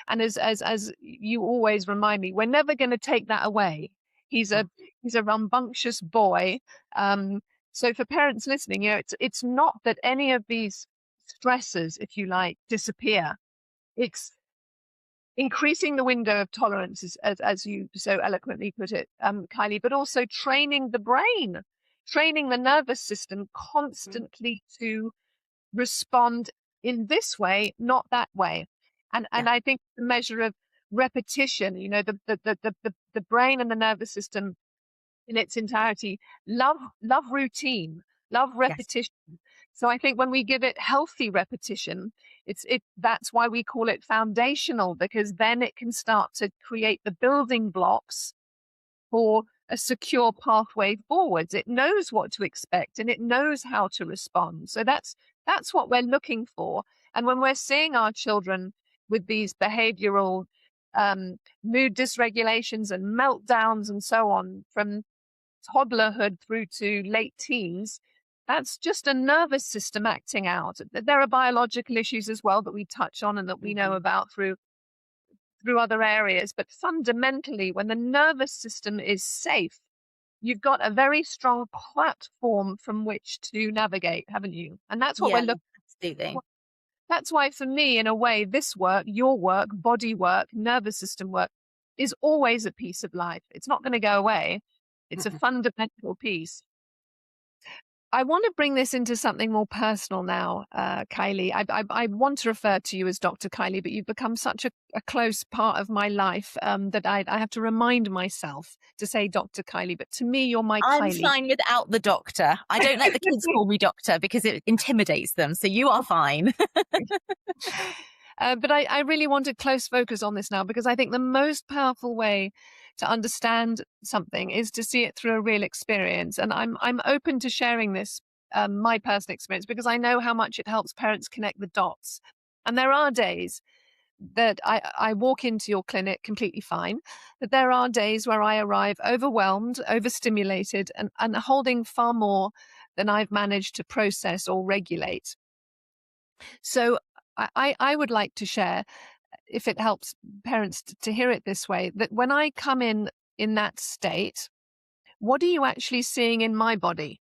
[SPEAKER 1] And as you always remind me, we're never going to take that away. He's a
[SPEAKER 2] Mm.
[SPEAKER 1] he's a rambunctious boy. Um, so for parents listening, it's not that any of these stresses, if you like, disappear. It's increasing the window of tolerance, as you so eloquently put it, Kylie, but also training the brain, training the nervous system
[SPEAKER 2] Mm.
[SPEAKER 1] constantly to respond in this way, not that way. And
[SPEAKER 2] Yeah.
[SPEAKER 1] I think the measure of repetition, the brain and the nervous system in its entirety love routine, love
[SPEAKER 2] Yes.
[SPEAKER 1] repetition. So I think when we give it healthy repetition, that's why we call it foundational, because then it can start to create the building blocks for a secure pathway forwards. It knows what to expect and it knows how to respond. So that's what we're looking for. And when we're seeing our children with these behavioral um, mood dysregulations and meltdowns and so on, from toddlerhood through to late teens, that's just a nervous system acting out. There are biological issues as well that we touch on and that we know
[SPEAKER 2] Mhm.
[SPEAKER 1] about through other areas. But fundamentally, when the nervous system is safe, you've got a very strong platform from which to navigate, haven't you? And that's what we're
[SPEAKER 2] Yeah,
[SPEAKER 1] looking
[SPEAKER 2] absolutely.
[SPEAKER 1] for. That's why, for me, in a way, this work, your work, body work, nervous system work, is always a piece of life. It's not going to go away. It's a
[SPEAKER 2] Mm-mm.
[SPEAKER 1] fundamental piece. I want to bring this into something more personal now, Kylie. I want to refer to you as Dr. Kylie, but you've become such a close part of my life that I have to remind myself to say Dr. Kylie. But to me, you're my
[SPEAKER 2] I'm
[SPEAKER 1] Kylie.
[SPEAKER 2] fine without the doctor. I don't let the kids call me doctor because it intimidates them. So you are fine.
[SPEAKER 1] But I really want to close focus on this now because I think the most powerful way to understand something is to see it through a real experience. And I'm open to sharing this, my personal experience, because I know how much it helps parents connect the dots. And there are days that I walk into your clinic completely fine, but there are days where I arrive overwhelmed, overstimulated, and holding far more than I've managed to process or regulate. So I would like to share, if it helps parents to hear it this way, that when I come in that state, what are you actually seeing in my body?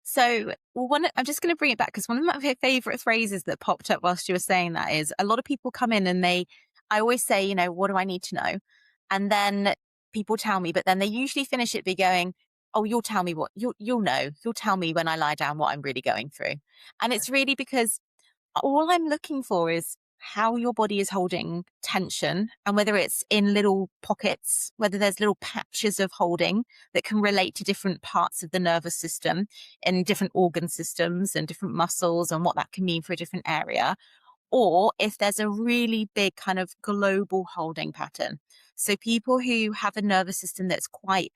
[SPEAKER 2] So, I'm just going to bring it back because one of my favorite phrases that popped up whilst you were saying that is a lot of people come in and I always say, what do I need to know? And then people tell me, but then they usually finish it by going, oh, you'll tell me you'll know. You'll tell me when I lie down what I'm really going through. And it's really because all I'm looking for is how your body is holding tension and whether it's in little pockets, whether there's little patches of holding that can relate to different parts of the nervous system and different organ systems and different muscles and what that can mean for a different area, or if there's a really big kind of global holding pattern. So people who have a nervous system that's quite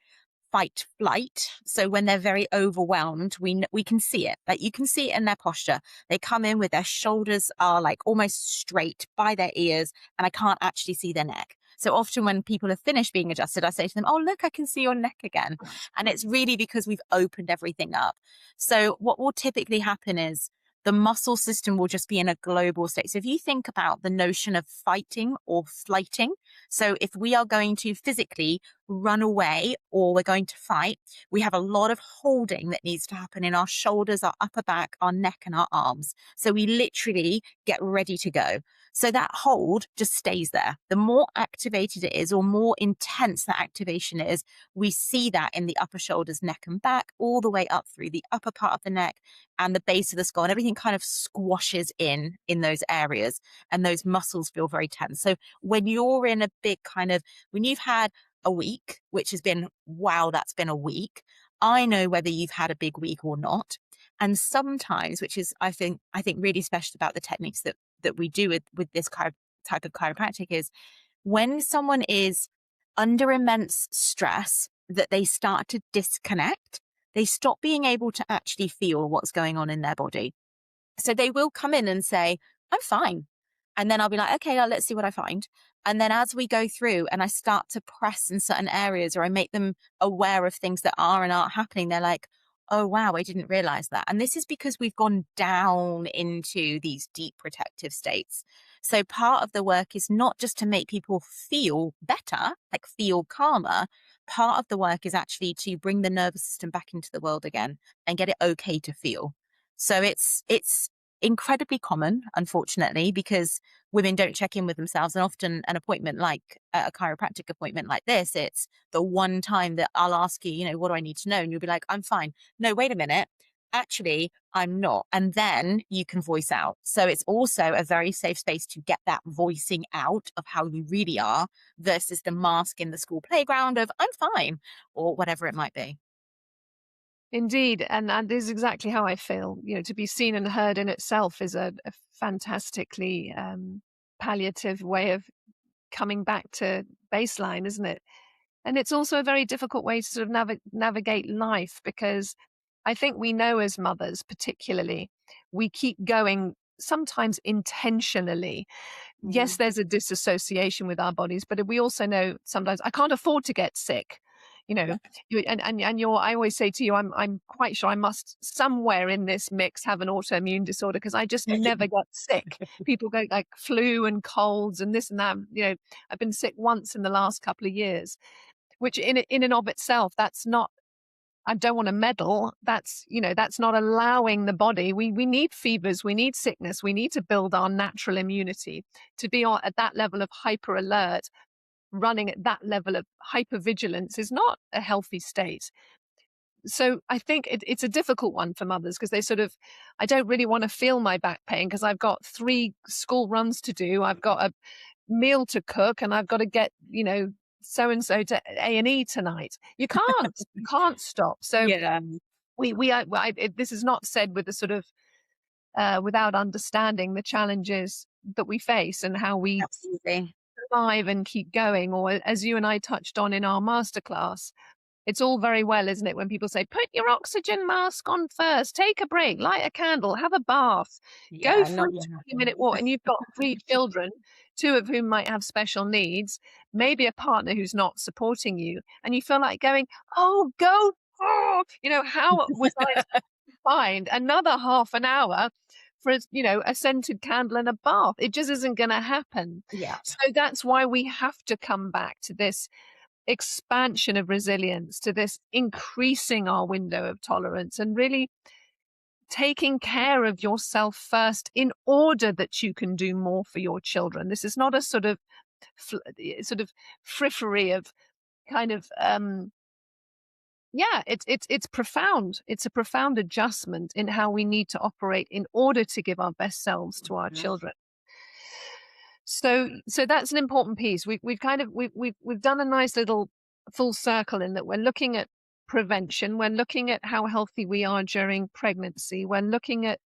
[SPEAKER 2] fight flight. So when they're very overwhelmed, we can see it. Like you can see it in their posture. They come in with their shoulders are like almost straight by their ears, and I can't actually see their neck. So often when people have finished being adjusted, I say to them, "Oh, look, I can see your neck again." And it's really because we've opened everything up. So what will typically happen is the muscle system will just be in a global state. So if you think about the notion of fighting or flighting, so if we are going to physically run away or we're going to fight, we have a lot of holding that needs to happen in our shoulders, our upper back, our neck, and our arms. So we literally get ready to go. So that hold just stays there. The more activated it is or more intense that activation is, we see that in the upper shoulders, neck, and back, all the way up through the upper part of the neck and the base of the skull, and everything kind of squashes in those areas, and those muscles feel very tense. So when you're in a big kind of, when you've had a week, which has been, wow, that's been a week, I know whether you've had a big week or not. And sometimes, which is, I think really special about the techniques that we do with this type of chiropractic, is when someone is under immense stress that they start to disconnect. They stop being able to actually feel what's going on in their body. So they will come in and say, I'm fine. And then I'll be like, okay, let's see what I find. And then as we go through and I start to press in certain areas, or I make them aware of things that are and aren't happening, they're like, oh, wow, I didn't realize that. And this is because we've gone down into these deep protective states. So part of the work is not just to make people feel better, like feel calmer. Part of the work is actually to bring the nervous system back into the world again and get it okay to feel. So it's incredibly common, unfortunately, because women don't check in with themselves. And often an appointment like a chiropractic appointment like this, it's the one time that I'll ask you, what do I need to know? And you'll be like, I'm fine. No, wait a minute. Actually, I'm not. And then you can voice out. So it's also a very safe space to get that voicing out of how you really are versus the mask in the school playground of I'm fine or whatever it might be.
[SPEAKER 1] Indeed, and this is exactly how I feel. To be seen and heard in itself is a fantastically palliative way of coming back to baseline, isn't it? And it's also a very difficult way to sort of navigate life, because I think we know as mothers, particularly, we keep going sometimes intentionally. Yes,
[SPEAKER 2] Mm.
[SPEAKER 1] there's a disassociation with our bodies, but we also know sometimes I can't afford to get sick. You know,
[SPEAKER 2] Yeah.
[SPEAKER 1] and you're. I always say to you, I'm quite sure I must somewhere in this mix have an autoimmune disorder, because I just never got sick. People go like flu and colds and this and that. I've been sick once in the last couple of years, which in and of itself, that's not. I don't want to meddle. That's not allowing the body. We need fevers, we need sickness, we need to build our natural immunity to be at that level of hyper alert. Running at that level of hypervigilance is not a healthy state. So I think it's a difficult one for mothers, because they sort of, I don't really want to feel my back pain because I've got 3 school runs to do. I've got a meal to cook and I've got to get, so and so to A&E tonight. You can't stop. So
[SPEAKER 2] Yeah,
[SPEAKER 1] this is not said with a sort of without understanding the challenges that we face and how we
[SPEAKER 2] absolutely.
[SPEAKER 1] survive and keep going. Or as you and I touched on in our masterclass, it's all very well, isn't it, when people say, put your oxygen mask on first, take a break, light a candle, have a bath, go
[SPEAKER 2] Yeah,
[SPEAKER 1] for a
[SPEAKER 2] not gonna
[SPEAKER 1] 20-minute
[SPEAKER 2] happen.
[SPEAKER 1] walk. And you've got 3 children, 2 of whom might have special needs, maybe a partner who's not supporting you. And you feel like going, oh, go. Oh, how was I to find another half an hour for a scented candle and a bath? It just isn't going to happen.
[SPEAKER 2] Yeah.
[SPEAKER 1] So that's why we have to come back to this expansion of resilience, to this increasing our window of tolerance, and really taking care of yourself first in order that you can do more for your children. This is not a sort of frippery of kind of yeah, it's profound. It's a profound adjustment in how we need to operate in order to give our best selves to our
[SPEAKER 2] Mhm.
[SPEAKER 1] children. So that's an important piece. We've done a nice little full circle in that we're looking at prevention, we're looking at how healthy we are during pregnancy, we're looking at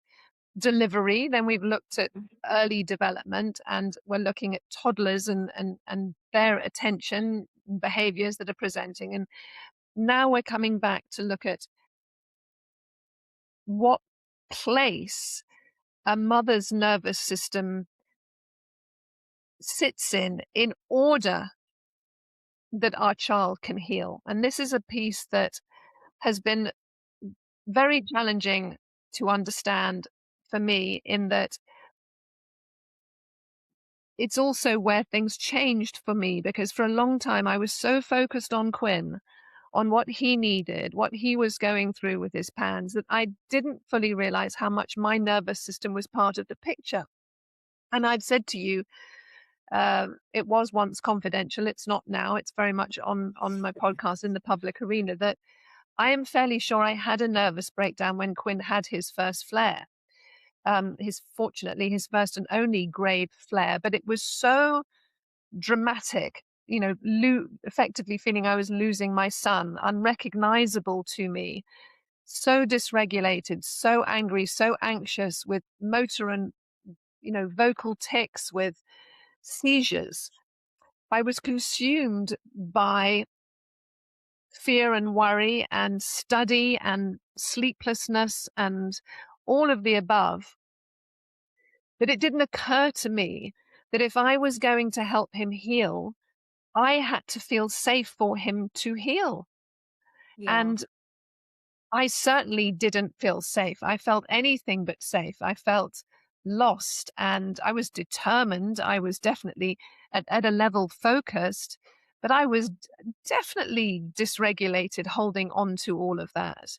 [SPEAKER 1] delivery, then we've looked at early development, and we're looking at toddlers and their attention behaviors that are presenting. And now we're coming back to look at what place a mother's nervous system sits in order that our child can heal. And this is a piece that has been very challenging to understand for me, in that it's also where things changed for me, because for a long time I was so focused on Quinn, on what he needed, what he was going through with his PANS, that I didn't fully realize how much my nervous system was part of the picture. And I've said to you, it was once confidential. It's not now. It's very much on my podcast in the public arena, that I am fairly sure I had a nervous breakdown when Quinn had his first flare. Fortunately his first and only grave flare, but it was so dramatic. Effectively feeling I was losing my son, unrecognizable to me, so dysregulated, so angry, so anxious, with motor and vocal tics, with seizures. I was consumed by fear and worry and study and sleeplessness and all of the above, that it didn't occur to me that if I was going to help him heal, I had to feel safe for him to heal.
[SPEAKER 2] Yeah.
[SPEAKER 1] And I certainly didn't feel safe. I felt anything but safe. I felt lost and I was determined. I was definitely at a level focused, but I was definitely dysregulated holding on to all of that.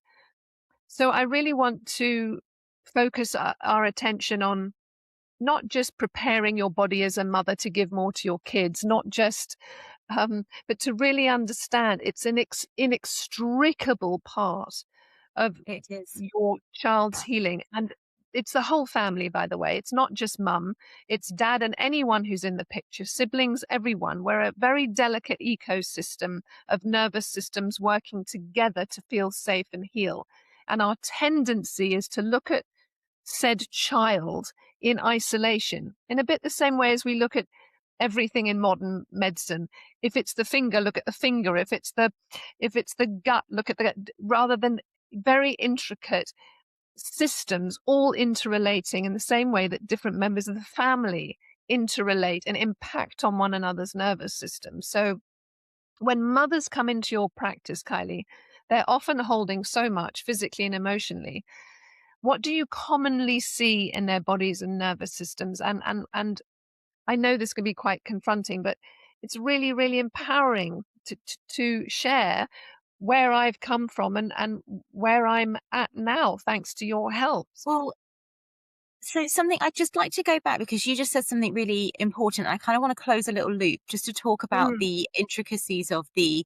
[SPEAKER 1] So I really want to focus our attention on not just preparing your body as a mother to give more to your kids, not just, but to really understand it's an inextricable part of
[SPEAKER 2] It is.
[SPEAKER 1] your child's healing. And it's the whole family, by the way. It's not just mum, it's dad and anyone who's in the picture, siblings, everyone. We're a very delicate ecosystem of nervous systems working together to feel safe and heal. And our tendency is to look at said child in isolation, in a bit the same way as we look at everything in modern medicine. If it's the finger, look at the finger. If it's the gut, look at the gut, rather than very intricate systems all interrelating in the same way that different members of the family interrelate and impact on one another's nervous system. So when mothers come into your practice, Kylie, they're often holding so much physically and emotionally. What do you commonly see in their bodies and nervous systems? And I know this can be quite confronting, but it's really, really empowering to share where I've come from and where I'm at now, thanks to your help.
[SPEAKER 2] Well, so something I'd just like to go back because you just said something really important. I kind of want to close a little loop just to talk about
[SPEAKER 1] Mm,
[SPEAKER 2] the intricacies of the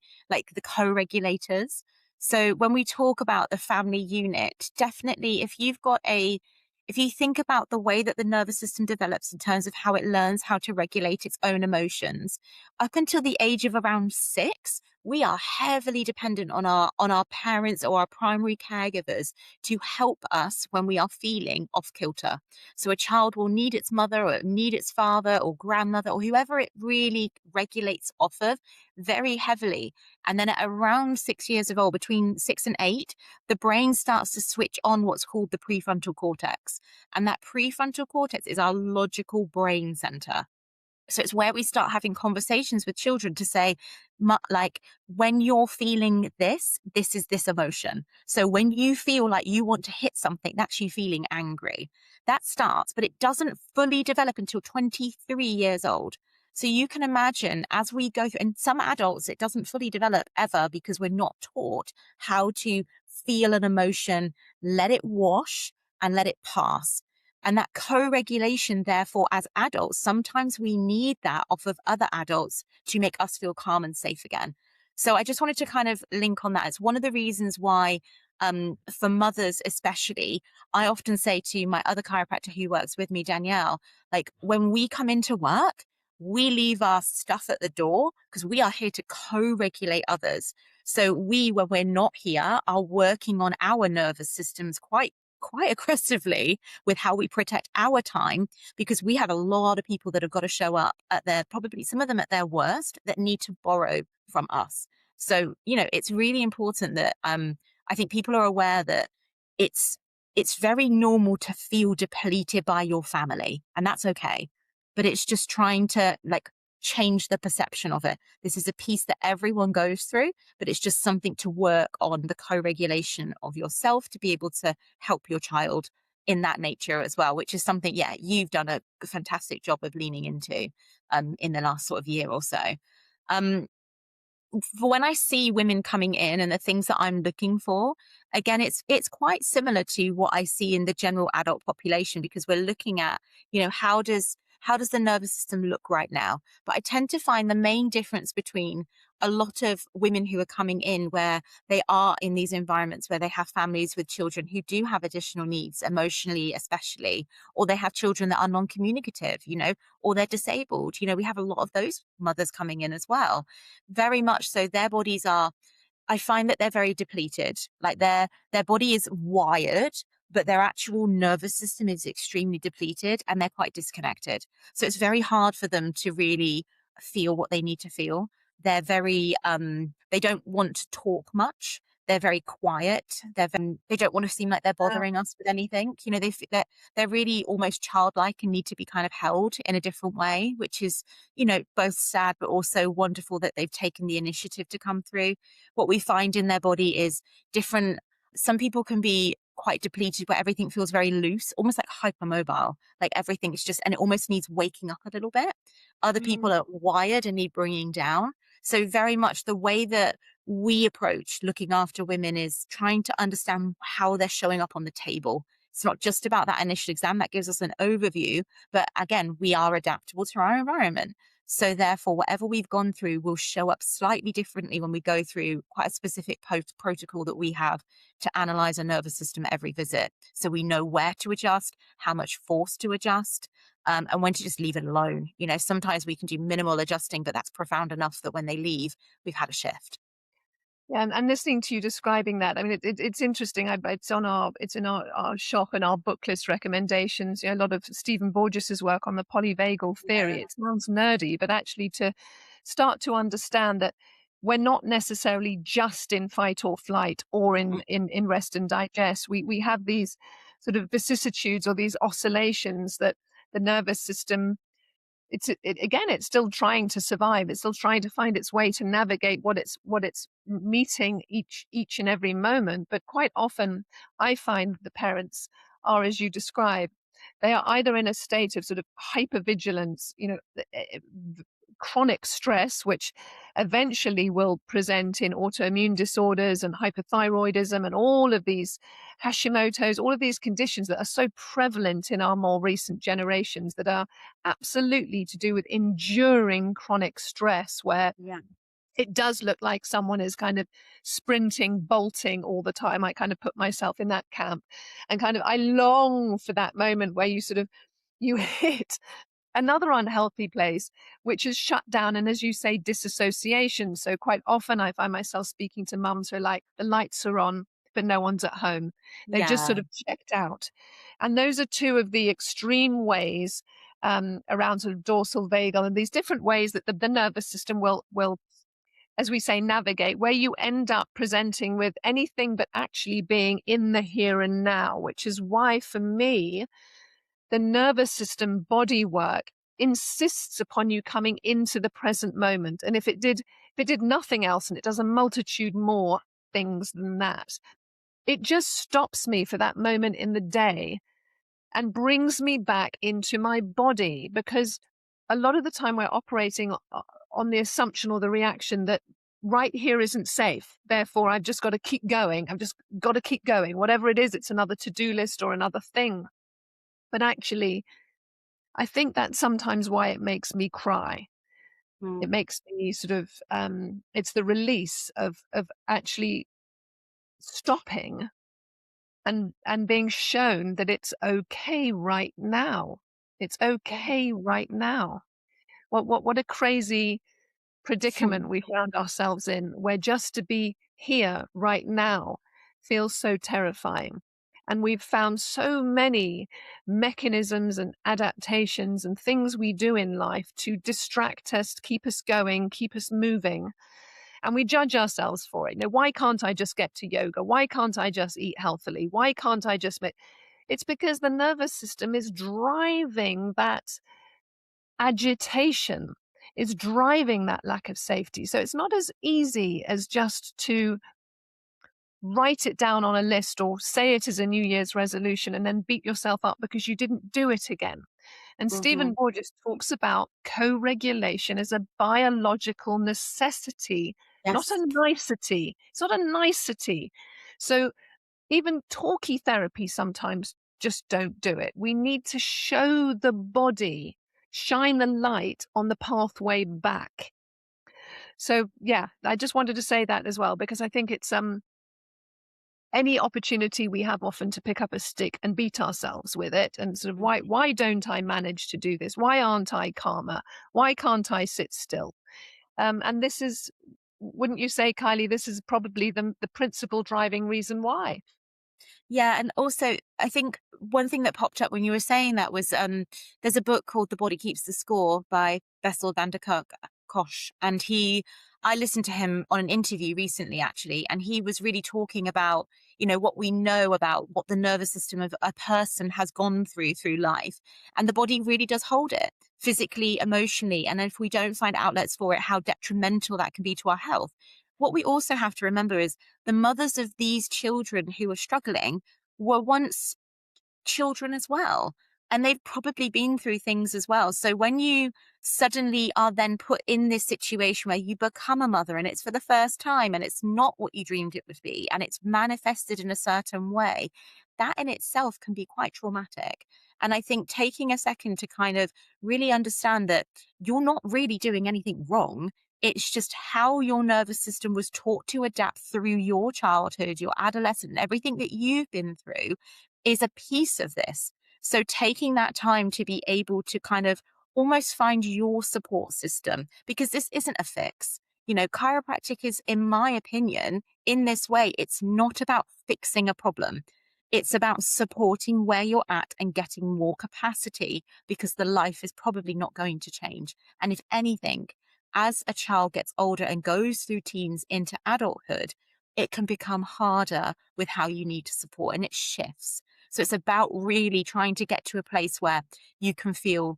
[SPEAKER 2] co-regulators. So when we talk about the family unit, definitely if you think about the way that the nervous system develops in terms of how it learns how to regulate its own emotions, up until the age of around 6, we are heavily dependent on our parents or our primary caregivers to help us when we are feeling off kilter. So a child will need its mother or need its father or grandmother or whoever it really regulates off of very heavily. And then at around 6 years of old, between 6 and 8, the brain starts to switch on what's called the prefrontal cortex. And that prefrontal cortex is our logical brain center. So it's where we start having conversations with children to say, like, when you're feeling this, this is this emotion. So when you feel like you want to hit something, that's you feeling angry. That starts, but it doesn't fully develop until 23 years old. So you can imagine as we go through, and some adults, it doesn't fully develop ever because we're not taught how to feel an emotion, let it wash and let it pass. And that co-regulation, therefore, as adults, sometimes we need that off of other adults to make us feel calm and safe again. So I just wanted to kind of link on that. It's one of the reasons why, for mothers especially, I often say to my other chiropractor who works with me, Danielle, like when we come into work, we leave our stuff at the door because we are here to co-regulate others. So we, when we're not here, are working on our nervous systems quite aggressively with how we protect our time, because we have a lot of people that have got to show up at their, probably some of them at their worst, that need to borrow from us. So, it's really important that I think people are aware that it's it's very normal to feel depleted by your family, and that's okay. But it's just trying to change the perception of it. This is a piece that everyone goes through, but it's just something to work on the co-regulation of yourself to be able to help your child in that nature as well, which is something, yeah, you've done a fantastic job of leaning into in the last sort of year or so. Um, for when I see women coming in and the things that I'm looking for, again, it's quite similar to what I see in the general adult population, because we're looking at, how does the nervous system look right now? But I tend to find the main difference between a lot of women who are coming in where they are in these environments where they have families with children who do have additional needs, emotionally especially, or they have children that are non-communicative, or they're disabled. We have a lot of those mothers coming in as well. Very much so, their bodies are, I find that they're very depleted. Like their body is wired, but their actual nervous system is extremely depleted and they're quite disconnected. So it's very hard for them to really feel what they need to feel. They're very, they don't want to talk much. They're very quiet. They don't want to seem like they're
[SPEAKER 1] Yeah.
[SPEAKER 2] bothering us with anything. You know, they're really almost childlike and need to be kind of held in a different way, which is, you know, both sad but also wonderful that they've taken the initiative to come through. What we find in their body is different. Some people can be quite depleted where everything feels very loose, almost like hypermobile, like everything is just, and it almost needs waking up a little bit. Other
[SPEAKER 1] Mm.
[SPEAKER 2] people are wired and need bringing down. So very much the way that we approach looking after women is trying to understand how they're showing up on the table. It's not just about that initial exam that gives us an overview, but again, we are adaptable to our environment. So therefore, whatever we've gone through will show up slightly differently when we go through quite a specific protocol that we have to analyze a nervous system at every visit. So we know where to adjust, how much force to adjust, and when to just leave it alone. You know, sometimes we can do minimal adjusting, but that's profound enough that when they leave, we've had a shift.
[SPEAKER 1] Yeah, and listening to you describing that, I mean, it's interesting. It's in our shop and our book list recommendations. You know, a lot of Stephen Borges's work on the polyvagal theory.
[SPEAKER 2] Yeah.
[SPEAKER 1] It sounds nerdy, but actually to start to understand that we're not necessarily just in fight or flight or
[SPEAKER 2] Mm.
[SPEAKER 1] in rest and digest. We have these sort of vicissitudes or these oscillations that the nervous system again, it's still trying to survive. It's still trying to find its way to navigate what it's meeting each and every moment. But quite often, I find the parents are, as you describe, they are either in a state of sort of hypervigilance, chronic stress, which eventually will present in autoimmune disorders and hypothyroidism and all of these Hashimoto's, all of these conditions that are so prevalent in our more recent generations that are absolutely to do with enduring chronic stress, where
[SPEAKER 2] Yeah.
[SPEAKER 1] it does look like someone is kind of sprinting, bolting all the time. I kind of put myself in that camp and kind of I long for that moment where you hit another unhealthy place, which is shut down and, as you say, disassociation. So quite often I find myself speaking to mums who are like, the lights are on, but no one's at home. They've just
[SPEAKER 2] Yeah.
[SPEAKER 1] sort of checked out. And those are two of the extreme ways around sort of dorsal vagal and these different ways that the nervous system will, as we say, navigate, where you end up presenting with anything but actually being in the here and now, which is why for me, the nervous system body work insists upon you coming into the present moment. And if it did nothing else, and it does a multitude more things than that, it just stops me for that moment in the day and brings me back into my body, because a lot of the time we're operating on the assumption or the reaction that right here isn't safe. Therefore, I've just got to keep going. I've just got to keep going. Whatever it is, it's another to-do list or another thing. But actually, I think that's sometimes why it makes me cry. It
[SPEAKER 2] Mm.
[SPEAKER 1] makes me sort of, it's the release of actually stopping and being shown that it's okay right now. It's
[SPEAKER 2] Yeah.
[SPEAKER 1] okay right now. What a crazy predicament we found ourselves in, where just to be here right now feels so terrifying. And we've found so many mechanisms and adaptations and things we do in life to distract us, to keep us going, keep us moving. And we judge ourselves for it. You know, why can't I just get to yoga? Why can't I just eat healthily? Why can't I just make it's because the nervous system is driving that agitation, is driving that lack of safety. So it's not as easy as just to write it down on a list or say it as a New Year's resolution and then beat yourself up because you didn't do it again. And Stephen
[SPEAKER 2] Mhm.
[SPEAKER 1] Borges talks about co regulation as a biological necessity, not
[SPEAKER 2] Yes.
[SPEAKER 1] a nicety. It's not a nicety. So even talkie therapy sometimes just don't do it. We need to show the body, shine the light on the pathway back. So yeah, I just wanted to say that as well, because I think it's any opportunity we have often to pick up a stick and beat ourselves with it and sort of why don't I manage to do this? Why aren't I calmer? Why can't I sit still? And this is, wouldn't you say, Kylie, this is probably the principal driving reason why?
[SPEAKER 2] Yeah, and also I think one thing that popped up when you were saying that was there's a book called The Body Keeps the Score by Bessel van der Kosh, and I listened to him on an interview recently actually, and he was really talking about, what we know about what the nervous system of a person has gone through life, and the body really does hold it physically, emotionally, and if we don't find outlets for it, how detrimental that can be to our health. What we also have to remember is the mothers of these children who are struggling were once children as well. And they've probably been through things as well. So when you suddenly are then put in this situation where you become a mother and it's for the first time and it's not what you dreamed it would be and it's manifested in a certain way, that in itself can be quite traumatic. And I think taking a second to kind of really understand that you're not really doing anything wrong. It's just how your nervous system was taught to adapt through your childhood, your adolescence, and everything that you've been through is a piece of this. So taking that time to be able to kind of almost find your support system, because this isn't a fix. Chiropractic is, in my opinion, in this way, it's not about fixing a problem. It's about supporting where you're at and getting more capacity because the life is probably not going to change. And if anything, as a child gets older and goes through teens into adulthood, it can become harder with how you need to support and it shifts. So it's about really trying to get to a place where you can feel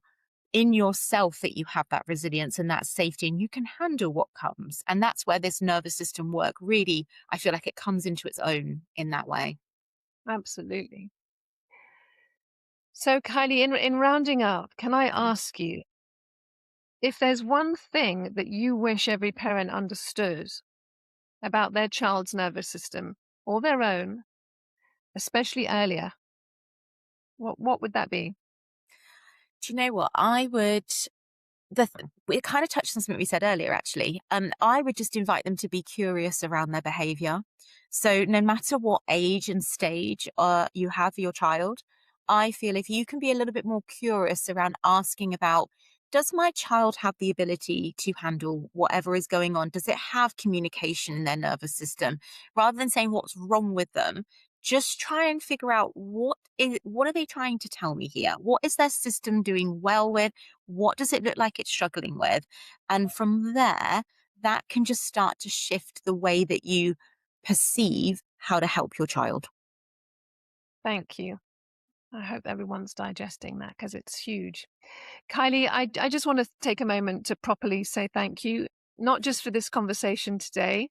[SPEAKER 2] in yourself that you have that resilience and that safety and you can handle what comes. And that's where this nervous system work really, I feel like it comes into its own in that way.
[SPEAKER 1] Absolutely. So, Kylie, in rounding up, can I
[SPEAKER 2] Mhm.
[SPEAKER 1] ask you if there's one thing that you wish every parent understood about their child's nervous system or their own, especially earlier, what would that be?
[SPEAKER 2] Do you know what? I would we kind of touched on something we said earlier, actually. I would just invite them to be curious around their behavior. So, no matter what age and stage you have your child, I feel if you can be a little bit more curious around asking about, does my child have the ability to handle whatever is going on? Does it have communication in their nervous system? Rather than saying what's wrong with them, just try and figure out what are they trying to tell me here? What is their system doing well with? What does it look like it's struggling with? And from there, that can just start to shift the way that you perceive how to help your child.
[SPEAKER 1] Thank you. I hope everyone's digesting that because it's huge. Kylie, I just want to take a moment to properly say thank you, not just for this conversation today,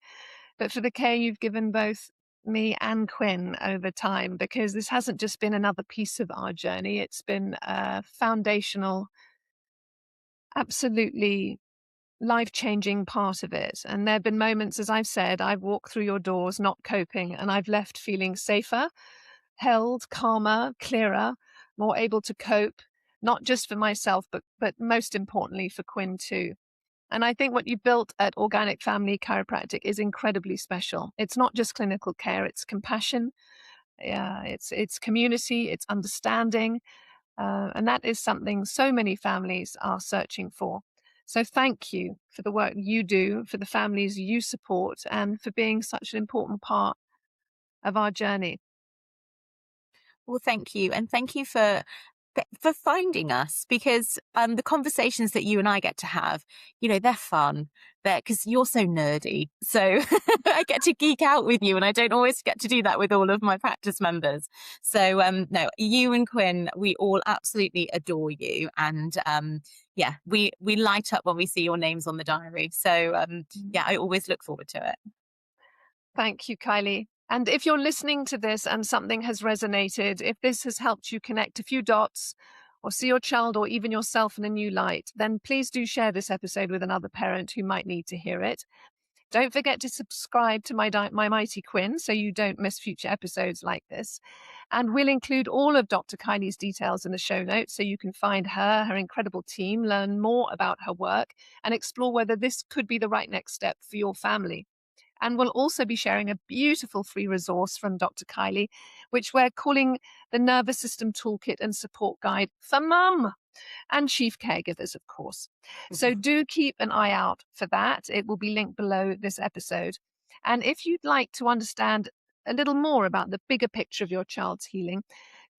[SPEAKER 1] but for the care you've given both me and Quinn over time, because this hasn't just been another piece of our journey. It's been a foundational, absolutely life-changing part of it. And there have been moments, as I've said, I've walked through your doors not coping, and I've left feeling safer, held, calmer, clearer, more able to cope, not just for myself, but most importantly for Quinn too. And I think what you built at Organic Family Chiropractic is incredibly special. It's not just clinical care, it's compassion, yeah, it's community, it's understanding, and that is something so many families are searching for. So thank you for the work you do, for the families you support, and for being such an important part of our journey.
[SPEAKER 2] Well, thank you. And thank you for finding us because the conversations that you and I get to have, they're fun. They're because you're so nerdy. So I get to geek out with you and I don't always get to do that with all of my practice members. So no, you and Quinn, we all absolutely adore you. And yeah, we light up when we see your names on the diary. So yeah, I always look forward to it.
[SPEAKER 1] Thank you, Kylie. And if you're listening to this and something has resonated, if this has helped you connect a few dots or see your child or even yourself in a new light, then please do share this episode with another parent who might need to hear it. Don't forget to subscribe to my Mighty Quinn so you don't miss future episodes like this. And we'll include all of Dr. Kylie's details in the show notes so you can find her, her incredible team, learn more about her work, and explore whether this could be the right next step for your family. And we'll also be sharing a beautiful free resource from Dr. Kylie, which we're calling the Nervous System Toolkit and Support Guide for Mum and chief caregivers, of course. So do keep an eye out for that. It will be linked below this episode. And if you'd like to understand a little more about the bigger picture of your child's healing,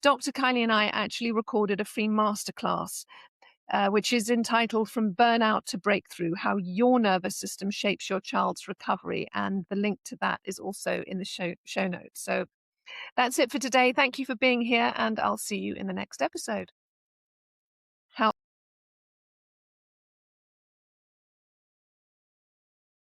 [SPEAKER 1] Dr. Kylie and I actually recorded a free masterclass, which is entitled From Burnout to Breakthrough: How Your Nervous System Shapes Your Child's Recovery. And the link to that is also in the show notes. So that's it for today. Thank you for being here, and I'll see you in the next episode.